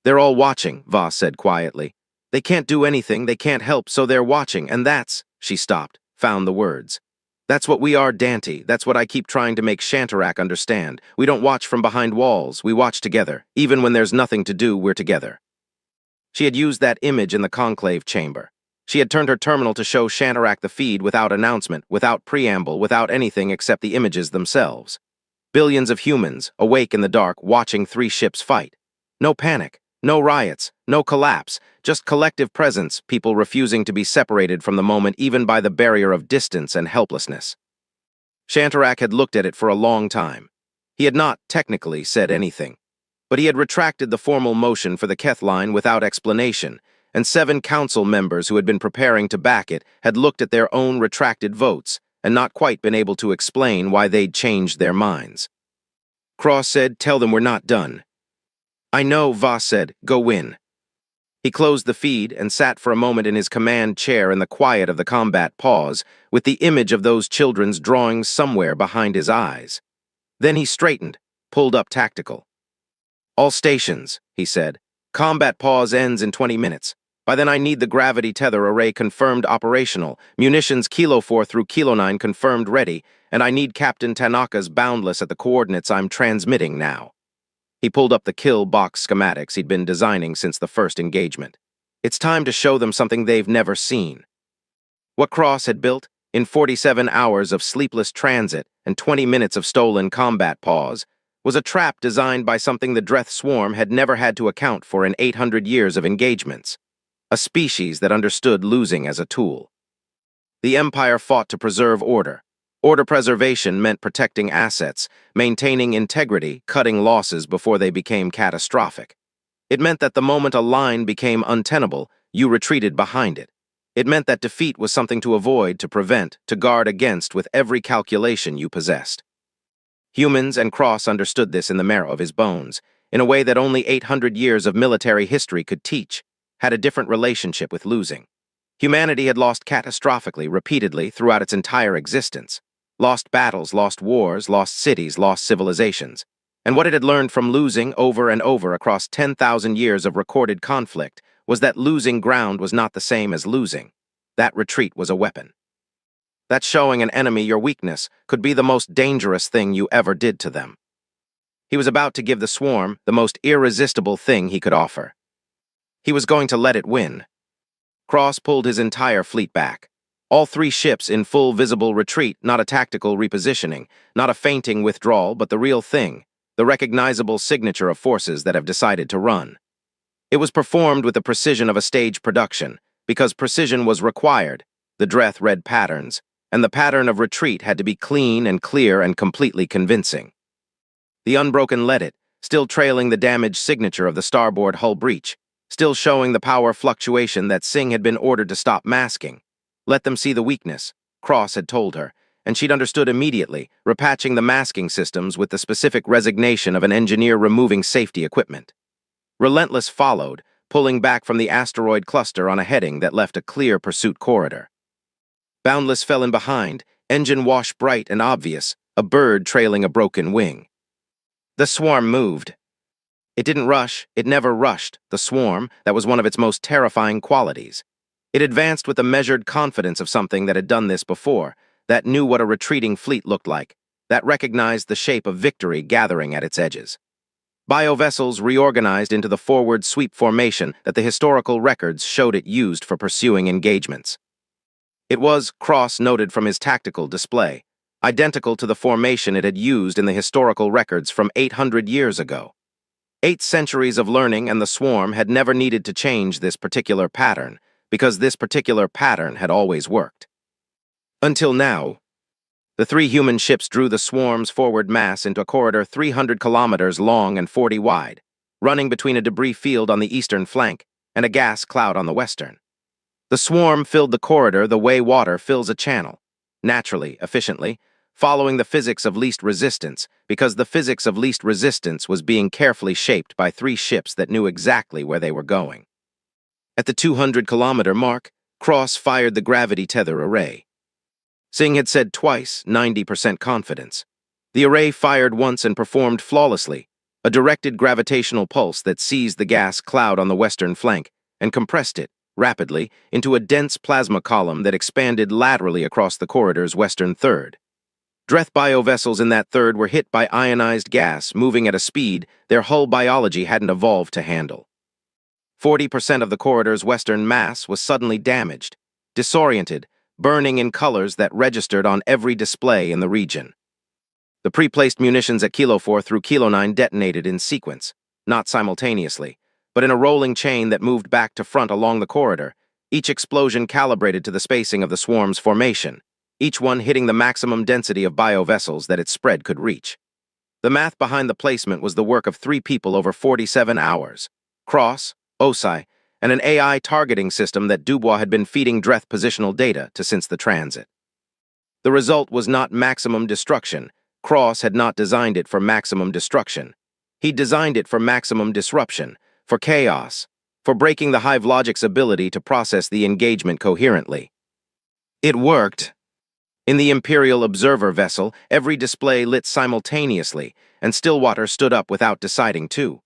S1: "They're all watching," Voss said quietly. "They can't do anything, they can't help, so they're watching, and that's—" She stopped, found the words. "That's what we are, Dante. That's what I keep trying to make Shantarak understand. We don't watch from behind walls, we watch together. Even when there's nothing to do, we're together." She had used that image in the conclave chamber. She had turned her terminal to show Shantarak the feed without announcement, without preamble, without anything except the images themselves. Billions of humans, awake in the dark, watching 3 ships fight. No panic, no riots, no collapse, just collective presence, people refusing to be separated from the moment even by the barrier of distance and helplessness. Shantarak had looked at it for a long time. He had not, technically, said anything. But he had retracted the formal motion for the Keth line without explanation, and 7 council members who had been preparing to back it had looked at their own retracted votes and not quite been able to explain why they'd changed their minds. Cross said, "Tell them we're not done." "I know," Voss said. "Go win." He closed the feed and sat for a moment in his command chair in the quiet of the combat pause, with the image of those children's drawings somewhere behind his eyes. Then he straightened, pulled up tactical. "All stations," he said. "Combat pause ends in 20 minutes. By then I need the gravity tether array confirmed operational, munitions Kilo 4 through Kilo 9 confirmed ready, and I need Captain Tanaka's boundless at the coordinates I'm transmitting now." He pulled up the kill box schematics he'd been designing since the first engagement. It's time to show them something they've never seen. What Cross had built, in 47 hours of sleepless transit and 20 minutes of stolen combat pause, was a trap designed by something the Dreth swarm had never had to account for in 800 years of engagements. A species that understood losing as a tool. The Empire fought to preserve order. Order preservation meant protecting assets, maintaining integrity, cutting losses before they became catastrophic. It meant that the moment a line became untenable, you retreated behind it. It meant that defeat was something to avoid, to prevent, to guard against with every calculation you possessed. Humans and Cross understood this in the marrow of his bones, in a way that only 800 years of military history could teach, had a different relationship with losing. Humanity had lost catastrophically, repeatedly, throughout its entire existence. Lost battles, lost wars, lost cities, lost civilizations. And what it had learned from losing over and over across 10,000 years of recorded conflict was that losing ground was not the same as losing. That retreat was a weapon. That showing an enemy your weakness could be the most dangerous thing you ever did to them. He was about to give the swarm the most irresistible thing he could offer. He was going to let it win. Cross pulled his entire fleet back. All 3 ships in full visible retreat, not a tactical repositioning, not a feinting withdrawal, but the real thing, the recognizable signature of forces that have decided to run. It was performed with the precision of a stage production, because precision was required. The Dreth read patterns, and the pattern of retreat had to be clean and clear and completely convincing. The Unbroken led it, still trailing the damaged signature of the starboard hull breach, still showing the power fluctuation that Singh had been ordered to stop masking. Let them see the weakness, Cross had told her, and she'd understood immediately, repatching the masking systems with the specific resignation of an engineer removing safety equipment. Relentless followed, pulling back from the asteroid cluster on a heading that left a clear pursuit corridor. Boundless fell in behind, engine wash bright and obvious, a bird trailing a broken wing. The swarm moved. It didn't rush, it never rushed, the swarm, that was one of its most terrifying qualities. It advanced with the measured confidence of something that had done this before, that knew what a retreating fleet looked like, that recognized the shape of victory gathering at its edges. Biovessels reorganized into the forward sweep formation that the historical records showed it used for pursuing engagements. It was, Cross noted from his tactical display, identical to the formation it had used in the historical records from 800 years ago. 8 centuries of learning and the swarm had never needed to change this particular pattern, because this particular pattern had always worked. Until now, the three human ships drew the swarm's forward mass into a corridor 300 kilometers long and 40 wide, running between a debris field on the eastern flank and a gas cloud on the western. The swarm filled the corridor the way water fills a channel, naturally, efficiently, following the physics of least resistance, because the physics of least resistance was being carefully shaped by three ships that knew exactly where they were going. At the 200-kilometer mark, Cross fired the gravity tether array. Singh had said twice, 90% confidence. The array fired once and performed flawlessly, a directed gravitational pulse that seized the gas cloud on the western flank and compressed it, rapidly, into a dense plasma column that expanded laterally across the corridor's western third. Dreth biovessels in that third were hit by ionized gas, moving at a speed their hull biology hadn't evolved to handle. 40% of the corridor's western mass was suddenly damaged, disoriented, burning in colors that registered on every display in the region. The pre-placed munitions at Kilo 4 through Kilo 9 detonated in sequence, not simultaneously, but in a rolling chain that moved back to front along the corridor, each explosion calibrated to the spacing of the swarm's formation, each one hitting the maximum density of biovessels that its spread could reach. The math behind the placement was the work of 3 people over 47 hours. Cross, Osai, and an AI targeting system that Dubois had been feeding Dreth positional data to since the transit. The result was not maximum destruction. Cross had not designed it for maximum destruction. He designed it for maximum disruption, for chaos, for breaking the Hive Logic's ability to process the engagement coherently. It worked. In the Imperial Observer vessel, every display lit simultaneously, and Stillwater stood up without deciding to.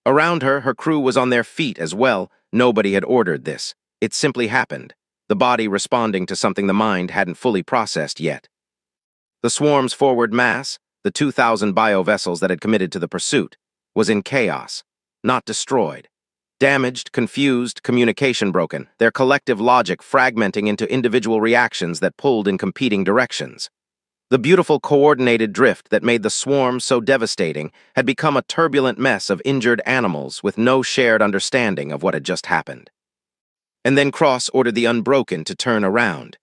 S1: Around her, her crew was on their feet as well. Nobody had ordered this. It simply happened, the body responding to something the mind hadn't fully processed yet. The swarm's forward mass, the 2,000 biovessels that had committed to the pursuit, was in chaos, not destroyed. Damaged, confused, communication broken, their collective logic fragmenting into individual reactions that pulled in competing directions. The beautiful coordinated drift that made the swarm so devastating had become a turbulent mess of injured animals with no shared understanding of what had just happened. And then Cross ordered the Unbroken to turn around.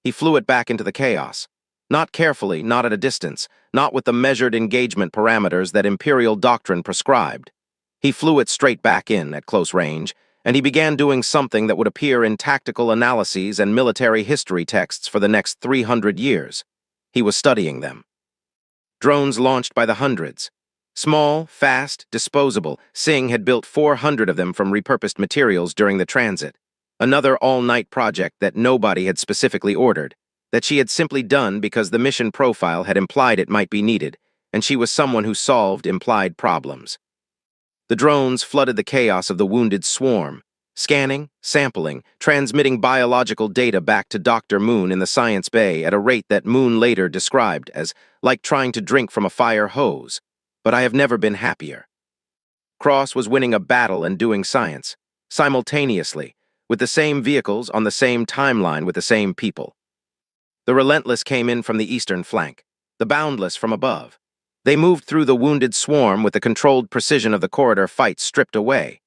S1: He flew it back into the chaos. Not carefully, not at a distance, not with the measured engagement parameters that Imperial doctrine prescribed. He flew it straight back in at close range, and he began doing something that would appear in tactical analyses and military history texts for the next 300 years. He was studying them. Drones launched by the hundreds. Small, fast, disposable, Singh had built 400 of them from repurposed materials during the transit. Another all-night project that nobody had specifically ordered, that she had simply done because the mission profile had implied it might be needed, and she was someone who solved implied problems. The drones flooded the chaos of the wounded swarm, scanning, sampling, transmitting biological data back to Dr. Moon in the Science Bay at a rate that Moon later described as like trying to drink from a fire hose. But I have never been happier. Cross was winning a battle and doing science, simultaneously, with the same vehicles on the same timeline with the same people. The Relentless came in from the eastern flank, the Boundless from above. They moved through the wounded swarm with the controlled precision of the corridor fight stripped away.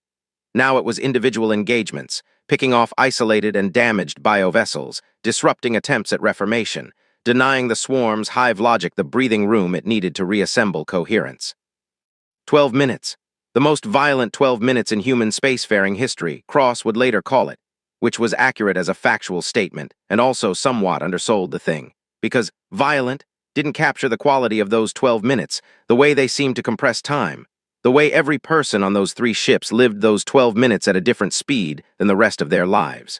S1: Now it was individual engagements, picking off isolated and damaged biovessels, disrupting attempts at reformation, denying the swarm's hive logic the breathing room it needed to reassemble coherence. 12 minutes. The most violent 12 minutes in human spacefaring history, Cross would later call it, which was accurate as a factual statement and also somewhat undersold the thing, because violent didn't capture the quality of those 12 minutes, the way they seemed to compress time, the way every person on those 3 ships lived those 12 minutes at a different speed than the rest of their lives.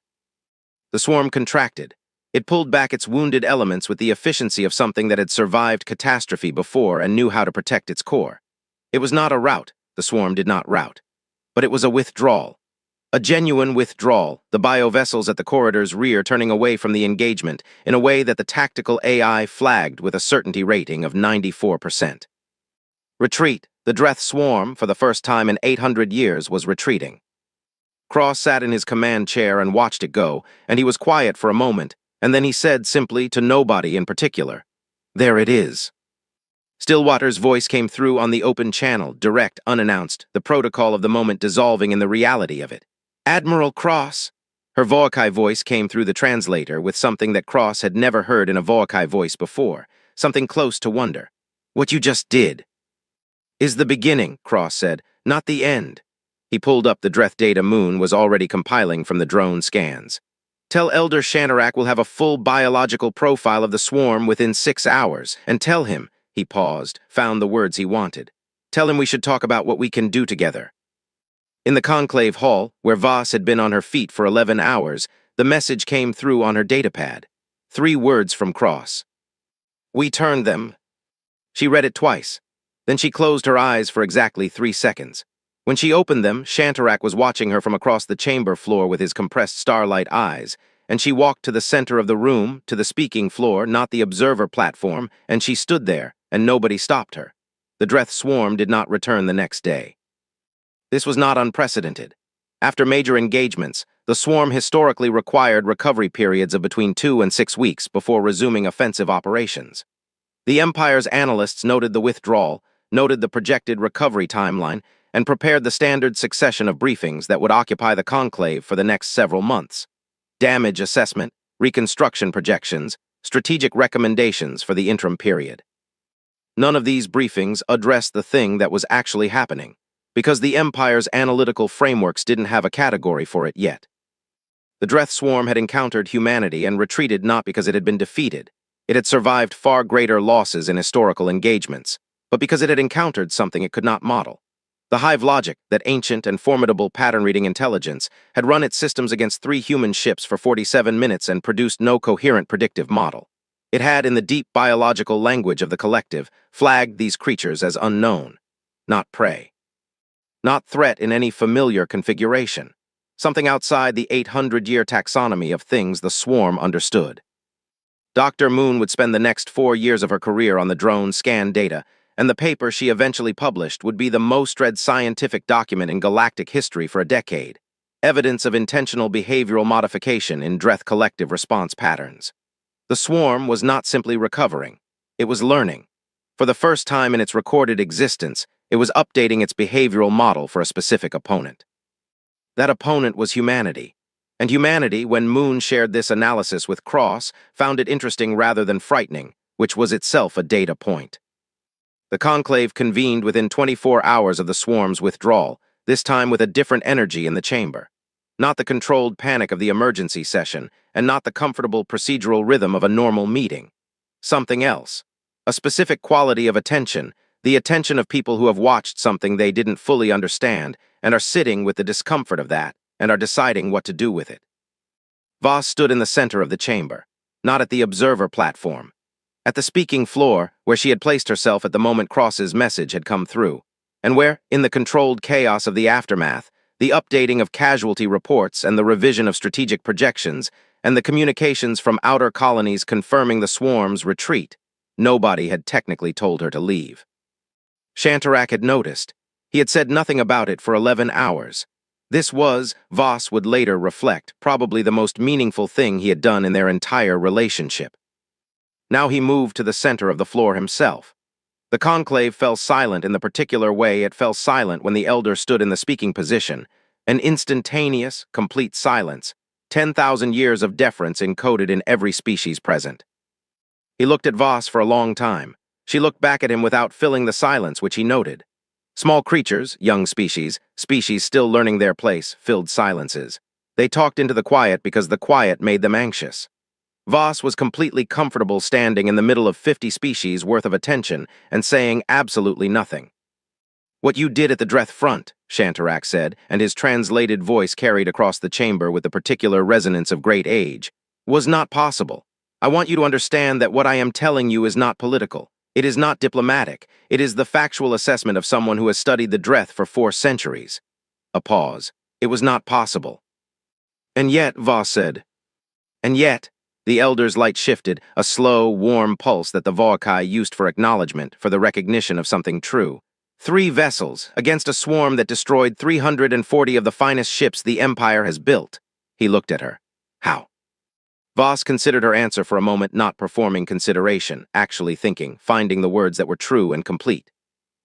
S1: The swarm contracted. It pulled back its wounded elements with the efficiency of something that had survived catastrophe before and knew how to protect its core. It was not a rout, the swarm did not rout, but it was a withdrawal. A genuine withdrawal, the biovessels at the corridor's rear turning away from the engagement in a way that the tactical AI flagged with a certainty rating of 94%. Retreat, the Dreth swarm, for the first time in 800 years, was retreating. Cross sat in his command chair and watched it go, and he was quiet for a moment, and then he said simply to nobody in particular, "There it is." Stillwater's voice came through on the open channel, direct, unannounced, the protocol of the moment dissolving in the reality of it. "Admiral Cross." Her Voakai voice came through the translator with something that Cross had never heard in a Voakai voice before, something close to wonder. "What you just did is the beginning," Cross said, "not the end." He pulled up the Dreth data Moon was already compiling from the drone scans. "Tell Elder Shantarak we'll have a full biological profile of the swarm within 6 hours, and tell him," he paused, found the words he wanted. "Tell him we should talk about what we can do together." In the conclave hall, where Voss had been on her feet for 11 hours, the message came through on her datapad. 3 words from Cross. "We turned them." She read it twice. Then she closed her eyes for exactly 3 seconds. When she opened them, Shantarak was watching her from across the chamber floor with his compressed starlight eyes, and she walked to the center of the room, to the speaking floor, not the observer platform, and she stood there, and nobody stopped her. The Dreth swarm did not return the next day. This was not unprecedented. After major engagements, the swarm historically required recovery periods of between 2 and 6 weeks before resuming offensive operations. The Empire's analysts noted the withdrawal, noted the projected recovery timeline, and prepared the standard succession of briefings that would occupy the conclave for the next several months. Damage assessment, reconstruction projections, strategic recommendations for the interim period. None of these briefings addressed the thing that was actually happening, because the Empire's analytical frameworks didn't have a category for it yet. The Dreth swarm had encountered humanity and retreated not because it had been defeated. It had survived far greater losses in historical engagements, but because it had encountered something it could not model. The hive logic, that ancient and formidable pattern-reading intelligence, had run its systems against 3 human ships for 47 minutes and produced no coherent predictive model. It had, in the deep biological language of the collective, flagged these creatures as unknown, not prey. Not threat in any familiar configuration, something outside the 800-year taxonomy of things the swarm understood. Dr. Moon would spend the next 4 years of her career on the drone scan data, and the paper she eventually published would be the most read scientific document in galactic history for a decade, evidence of intentional behavioral modification in Dreth collective response patterns. The swarm was not simply recovering, it was learning. For the first time in its recorded existence, it was updating its behavioral model for a specific opponent. That opponent was humanity. And humanity, when Moon shared this analysis with Cross, found it interesting rather than frightening, which was itself a data point. The conclave convened within 24 hours of the swarm's withdrawal, this time with a different energy in the chamber. Not the controlled panic of the emergency session, and not the comfortable procedural rhythm of a normal meeting. Something else. A specific quality of attention, the attention of people who have watched something they didn't fully understand, and are sitting with the discomfort of that, and are deciding what to do with it. Voss stood in the center of the chamber, not at the observer platform. At the speaking floor, where she had placed herself at the moment Cross's message had come through, and where, in the controlled chaos of the aftermath, the updating of casualty reports and the revision of strategic projections, and the communications from outer colonies confirming the swarm's retreat, nobody had technically told her to leave. Shantarak had noticed. He had said nothing about it for 11 hours. This was, Voss would later reflect, probably the most meaningful thing he had done in their entire relationship. Now he moved to the center of the floor himself. The conclave fell silent in the particular way it fell silent when the elder stood in the speaking position, an instantaneous, complete silence, 10,000 years of deference encoded in every species present. He looked at Voss for a long time. She looked back at him without filling the silence which he noted. Small creatures, young species, species still learning their place, filled silences. They talked into the quiet because the quiet made them anxious. Voss was completely comfortable standing in the middle of 50 species worth of attention and saying absolutely nothing. "What you did at the Dreth front," Shantarak said, and his translated voice carried across the chamber with the particular resonance of great age, "was not possible. I want you to understand that what I am telling you is not political. It is not diplomatic. It is the factual assessment of someone who has studied the Dreth for 4 centuries. A pause. "It was not possible." "And yet," Voss said. "And yet," the elder's light shifted, a slow, warm pulse that the Voakai used for acknowledgement, for the recognition of something true. 3 vessels, against a swarm that destroyed 340 of the finest ships the Empire has built. He looked at her. How? Voss considered her answer for a moment, not performing consideration, actually thinking, finding the words that were true and complete.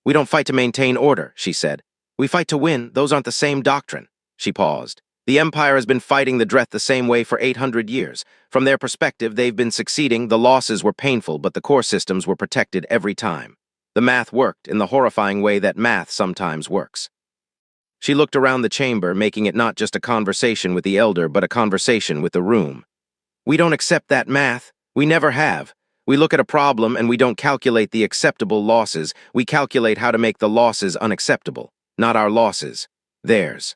S1: "We don't fight to maintain order," she said. "We fight to win. Those aren't the same doctrine." She paused. The Empire has been fighting the Dreth the same way for 800 years. From their perspective, they've been succeeding. The losses were painful, but the core systems were protected every time. The math worked in the horrifying way that math sometimes works. She looked around the chamber, making it not just a conversation with the Elder, but a conversation with the room. We don't accept that math. We never have. We look at a problem and we don't calculate the acceptable losses. We calculate how to make the losses unacceptable. Not our losses. Theirs.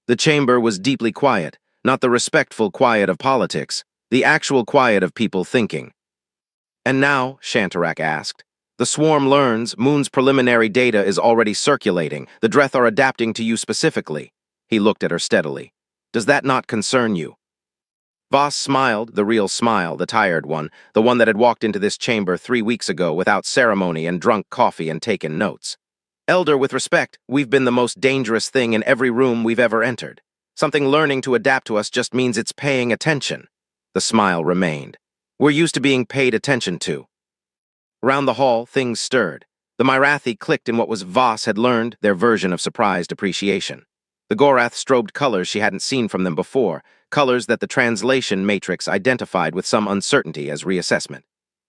S1: The chamber was deeply quiet, not the respectful quiet of politics, the actual quiet of people thinking. And now, Shantarak asked, the swarm learns Moon's preliminary data is already circulating. The Dreth are adapting to you specifically. He looked at her steadily. Does that not concern you? Voss smiled, the real smile, the tired one, the one that had walked into this chamber 3 weeks ago without ceremony and drunk coffee and taken notes. Elder, with respect, we've been the most dangerous thing in every room we've ever entered. Something learning to adapt to us just means it's paying attention. The smile remained. We're used to being paid attention to. Around the hall, things stirred. The Myrathi clicked in what was Voss had learned, their version of surprised appreciation. The Gorath strobed colors she hadn't seen from them before, colors that the translation matrix identified with some uncertainty as reassessment.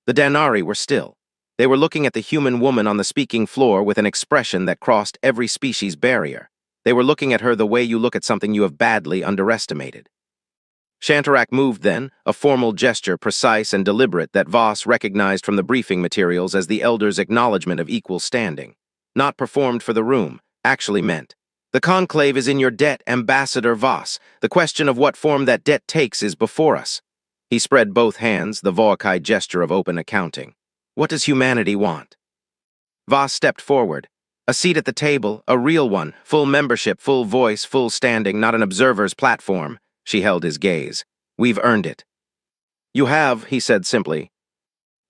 S1: The Danari were still. They were looking at the human woman on the speaking floor with an expression that crossed every species barrier. They were looking at her the way you look at something you have badly underestimated. Shantarak moved then, a formal gesture precise and deliberate that Voss recognized from the briefing materials as the Elder's acknowledgement of equal standing. Not performed for the room, actually meant. The conclave is in your debt, Ambassador Voss. The question of what form that debt takes is before us. He spread both hands, the Voakai gesture of open accounting. What does humanity want? Voss stepped forward. A seat at the table, a real one, full membership, full voice, full standing, not an observer's platform. She held his gaze. We've earned it. You have, he said simply.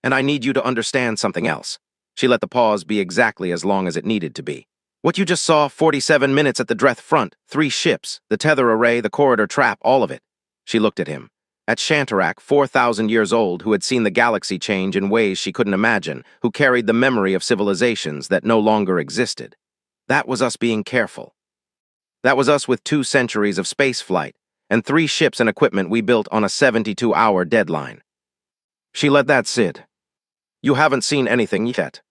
S1: And I need you to understand something else. She let the pause be exactly as long as it needed to be. What you just saw, 47 minutes at the Dreth front, 3 ships, the tether array, the corridor trap, all of it. She looked at him. At Shantarak, 4,000 years old, who had seen the galaxy change in ways she couldn't imagine, who carried the memory of civilizations that no longer existed. That was us being careful. That was us with 2 centuries of space flight, and 3 ships and equipment we built on a 72-hour deadline. She let that sit. You haven't seen anything yet.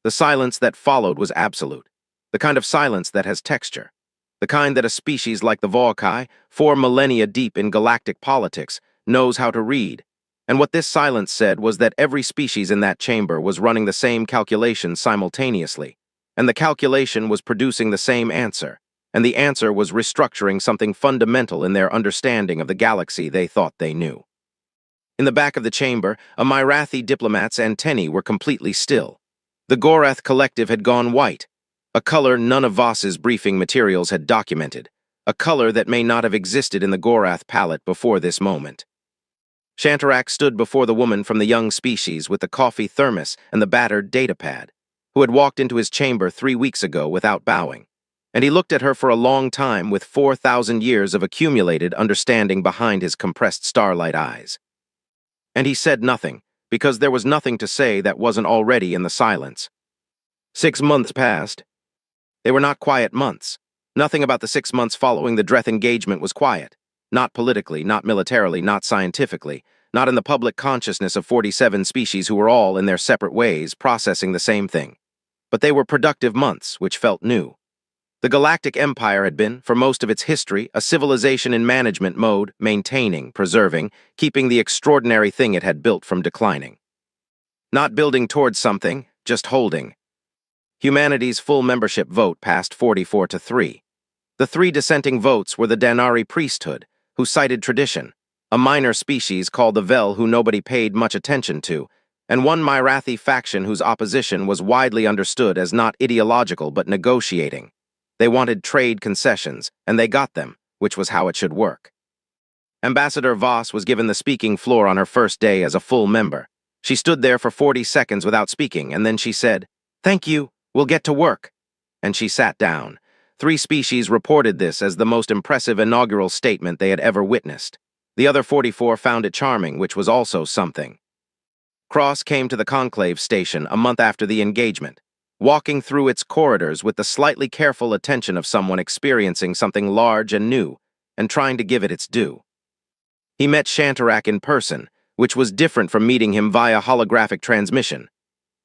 S1: The silence that followed was absolute. The kind of silence that has texture. The kind that a species like the Voakai, 4 millennia deep in galactic politics, knows how to read. And what this silence said was that every species in that chamber was running the same calculation simultaneously. And the calculation was producing the same answer. And the answer was restructuring something fundamental in their understanding of the galaxy they thought they knew. In the back of the chamber, a Myrathi diplomat's antennae were completely still. The Gorath collective had gone white. A color none of Voss's briefing materials had documented, a color that may not have existed in the Gorath palette before this moment. Shantarak stood before the woman from the young species with the coffee thermos and the battered datapad, who had walked into his chamber 3 weeks ago without bowing, and he looked at her for a long time with 4,000 years of accumulated understanding behind his compressed starlight eyes. And he said nothing, because there was nothing to say that wasn't already in the silence. 6 months passed. They were not quiet months. Nothing about the 6 months following the Dreth engagement was quiet. Not politically, not militarily, not scientifically, not in the public consciousness of 47 species who were all, in their separate ways, processing the same thing. But they were productive months, which felt new. The Galactic Empire had been, for most of its history, a civilization in management mode, maintaining, preserving, keeping the extraordinary thing it had built from declining. Not building towards something, just holding. Humanity's full membership vote passed 44-3. The 3 dissenting votes were the Danari priesthood, who cited tradition, a minor species called the Vel who nobody paid much attention to, and one Myrathi faction whose opposition was widely understood as not ideological but negotiating. They wanted trade concessions, and they got them, which was how it should work. Ambassador Voss was given the speaking floor on her first day as a full member. She stood there for 40 seconds without speaking, and then she said, "Thank you. We'll get to work." And she sat down. 3 species reported this as the most impressive inaugural statement they had ever witnessed. The other 44 found it charming, which was also something. Cross came to the conclave station a month after the engagement, walking through its corridors with the slightly careful attention of someone experiencing something large and new, and trying to give it its due. He met Shantarak in person, which was different from meeting him via holographic transmission.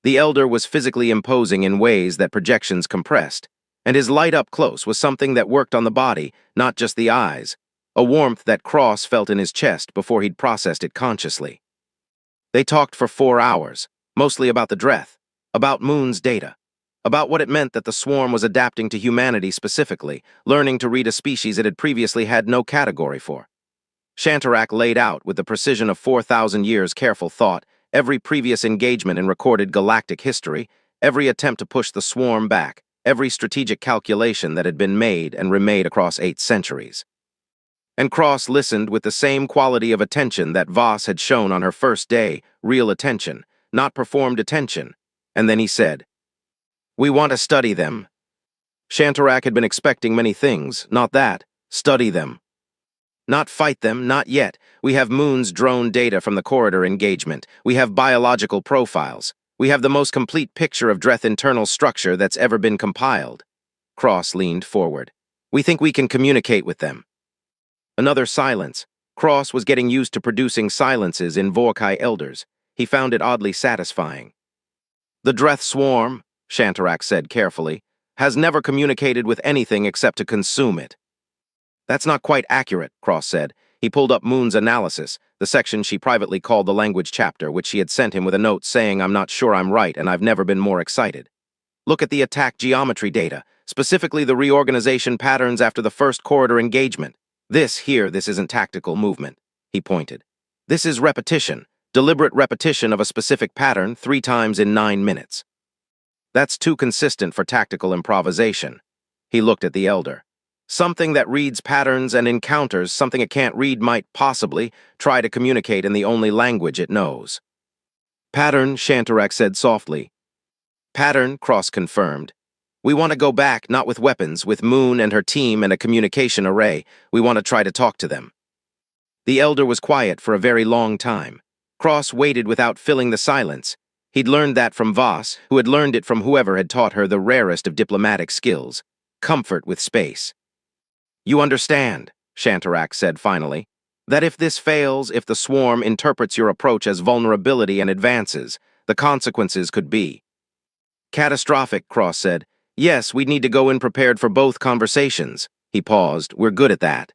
S1: The elder was physically imposing in ways that projections compressed, and his light up close was something that worked on the body, not just the eyes, a warmth that Cross felt in his chest before he'd processed it consciously. They talked for 4 hours, mostly about the Dreth, about Moon's data, about what it meant that the swarm was adapting to humanity specifically, learning to read a species it had previously had no category for. Shantarak laid out, with the precision of 4,000 years' careful thought, every previous engagement in recorded galactic history, every attempt to push the swarm back, every strategic calculation that had been made and remade across 8 centuries. And Cross listened with the same quality of attention that Voss had shown on her first day, real attention, not performed attention, and then he said, "We want to study them." Shantarak had been expecting many things, not that. Study them. Not fight them, not yet. We have Moon's drone data from the corridor engagement. We have biological profiles. We have the most complete picture of Dreth internal structure that's ever been compiled. Cross leaned forward. We think we can communicate with them. Another silence. Cross was getting used to producing silences in Vorkai elders. He found it oddly satisfying. The Dreth swarm, Shantarak said carefully, has never communicated with anything except to consume it. That's not quite accurate, Cross said. He pulled up Moon's analysis, the section she privately called the language chapter, which she had sent him with a note saying, "I'm not sure I'm right and I've never been more excited. Look at the attack geometry data, specifically the reorganization patterns after the first corridor engagement. This isn't tactical movement," he pointed. This is repetition, deliberate repetition of a specific pattern 3 times in 9 minutes. That's too consistent for tactical improvisation. He looked at the elder. Something that reads patterns and encounters something it can't read might possibly try to communicate in the only language it knows. Pattern, Shantarak said softly. Pattern, Cross confirmed. We want to go back, not with weapons, with Moon and her team and a communication array. We want to try to talk to them. The elder was quiet for a very long time. Cross waited without filling the silence. He'd learned that from Voss, who had learned it from whoever had taught her the rarest of diplomatic skills, comfort with space. You understand, Shantarak said finally, that if this fails, if the swarm interprets your approach as vulnerability and advances, the consequences could be catastrophic, Cross said. Yes, we'd need to go in prepared for both conversations. He paused. We're good at that.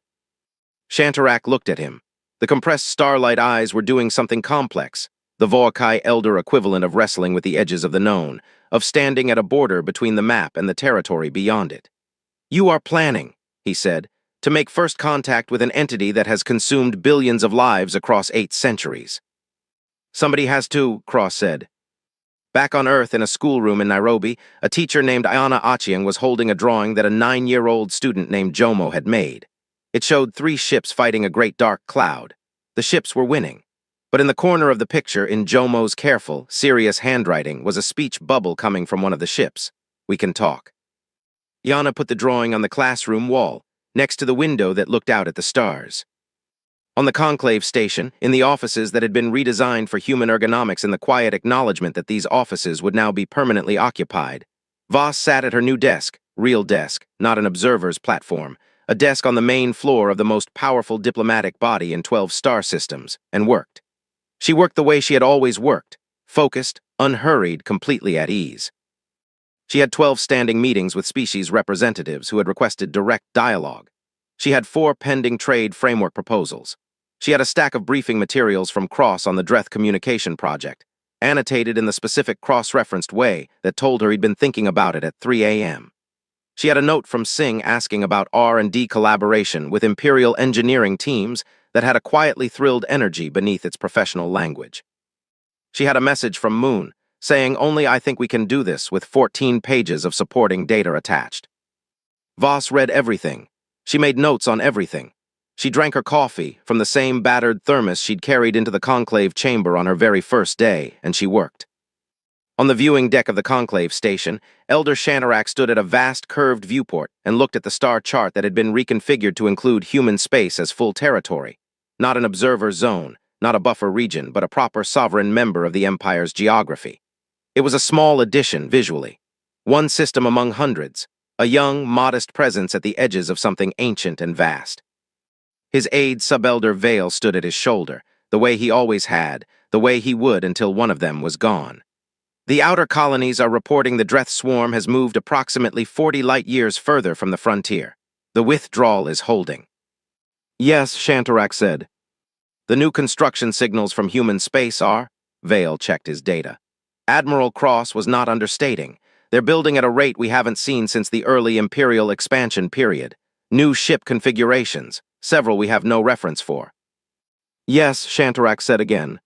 S1: Shantarak looked at him. The compressed starlight eyes were doing something complex, the Vorkai elder equivalent of wrestling with the edges of the known, of standing at a border between the map and the territory beyond it. You are planning, he said, to make first contact with an entity that has consumed billions of lives across 8 centuries. Somebody has to, Cross said. Back on Earth in a schoolroom in Nairobi, a teacher named Ayana Achieng was holding a drawing that a 9-year-old student named Jomo had made. It showed 3 ships fighting a great dark cloud. The ships were winning. But in the corner of the picture, in Jomo's careful, serious handwriting, was a speech bubble coming from one of the ships. We can talk. Yana put the drawing on the classroom wall, next to the window that looked out at the stars. On the conclave station, in the offices that had been redesigned for human ergonomics and the quiet acknowledgement that these offices would now be permanently occupied, Voss sat at her new desk, real desk, not an observer's platform, a desk on the main floor of the most powerful diplomatic body in 12 star systems, and worked. She worked the way she had always worked, focused, unhurried, completely at ease. She had 12 standing meetings with species representatives who had requested direct dialogue. She had 4 pending trade framework proposals. She had a stack of briefing materials from Cross on the Dreth communication project, annotated in the specific cross-referenced way that told her he'd been thinking about it at 3 a.m. She had a note from Singh asking about R&D collaboration with Imperial engineering teams that had a quietly thrilled energy beneath its professional language. She had a message from Moon, saying, "Only I think we can do this," with 14 pages of supporting data attached. Voss read everything. She made notes on everything. She drank her coffee from the same battered thermos she'd carried into the conclave chamber on her very first day, and she worked. On the viewing deck of the conclave station, Elder Shantarak stood at a vast curved viewport and looked at the star chart that had been reconfigured to include human space as full territory. Not an observer zone, not a buffer region, but a proper sovereign member of the Empire's geography. It was a small addition, visually. One system among hundreds, a young, modest presence at the edges of something ancient and vast. His aide Subelder Vale stood at his shoulder, the way he always had, the way he would until one of them was gone. The outer colonies are reporting the Dreth swarm has moved approximately 40 light-years further from the frontier. The withdrawal is holding. Yes, Shantarak said. The new construction signals from human space are? Vale checked his data. Admiral Cross was not understating. They're building at a rate we haven't seen since the early Imperial expansion period. New ship configurations, several we have no reference for. Yes, Shantarak said again.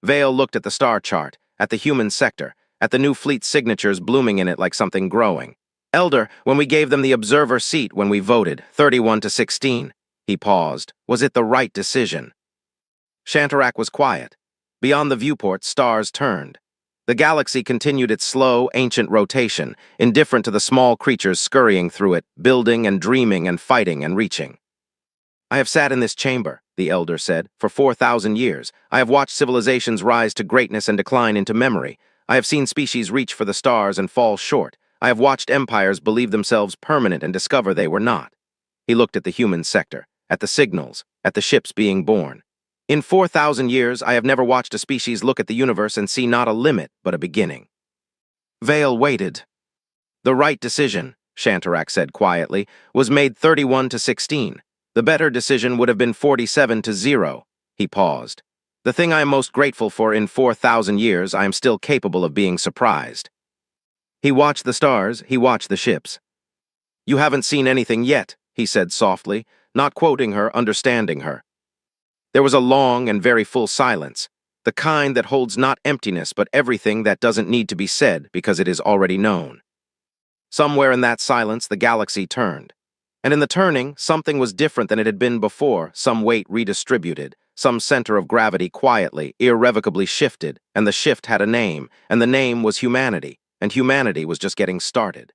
S1: Vale looked at the star chart, at the human sector, at the new fleet signatures blooming in it like something growing. Elder, when we gave them the observer seat when we voted, 31-16, he paused. Was it the right decision? Shantarak was quiet. Beyond the viewport, stars turned. The galaxy continued its slow, ancient rotation, indifferent to the small creatures scurrying through it, building and dreaming and fighting and reaching. I have sat in this chamber, the elder said, for 4,000 years. I have watched civilizations rise to greatness and decline into memory. I have seen species reach for the stars and fall short. I have watched empires believe themselves permanent and discover they were not. He looked at the human sector, at the signals, at the ships being born. In 4,000 years, I have never watched a species look at the universe and see not a limit, but a beginning. Vale waited. The right decision, Shantarak said quietly, was made 31-16. The better decision would have been 47-0. He paused. The thing I am most grateful for in 4,000 years, I am still capable of being surprised. He watched the stars, he watched the ships. You haven't seen anything yet, he said softly, not quoting her, understanding her. There was a long and very full silence, the kind that holds not emptiness but everything that doesn't need to be said because it is already known. Somewhere in that silence, the galaxy turned. And in the turning, something was different than it had been before, some weight redistributed, some center of gravity quietly, irrevocably shifted, and the shift had a name, and the name was humanity, and humanity was just getting started.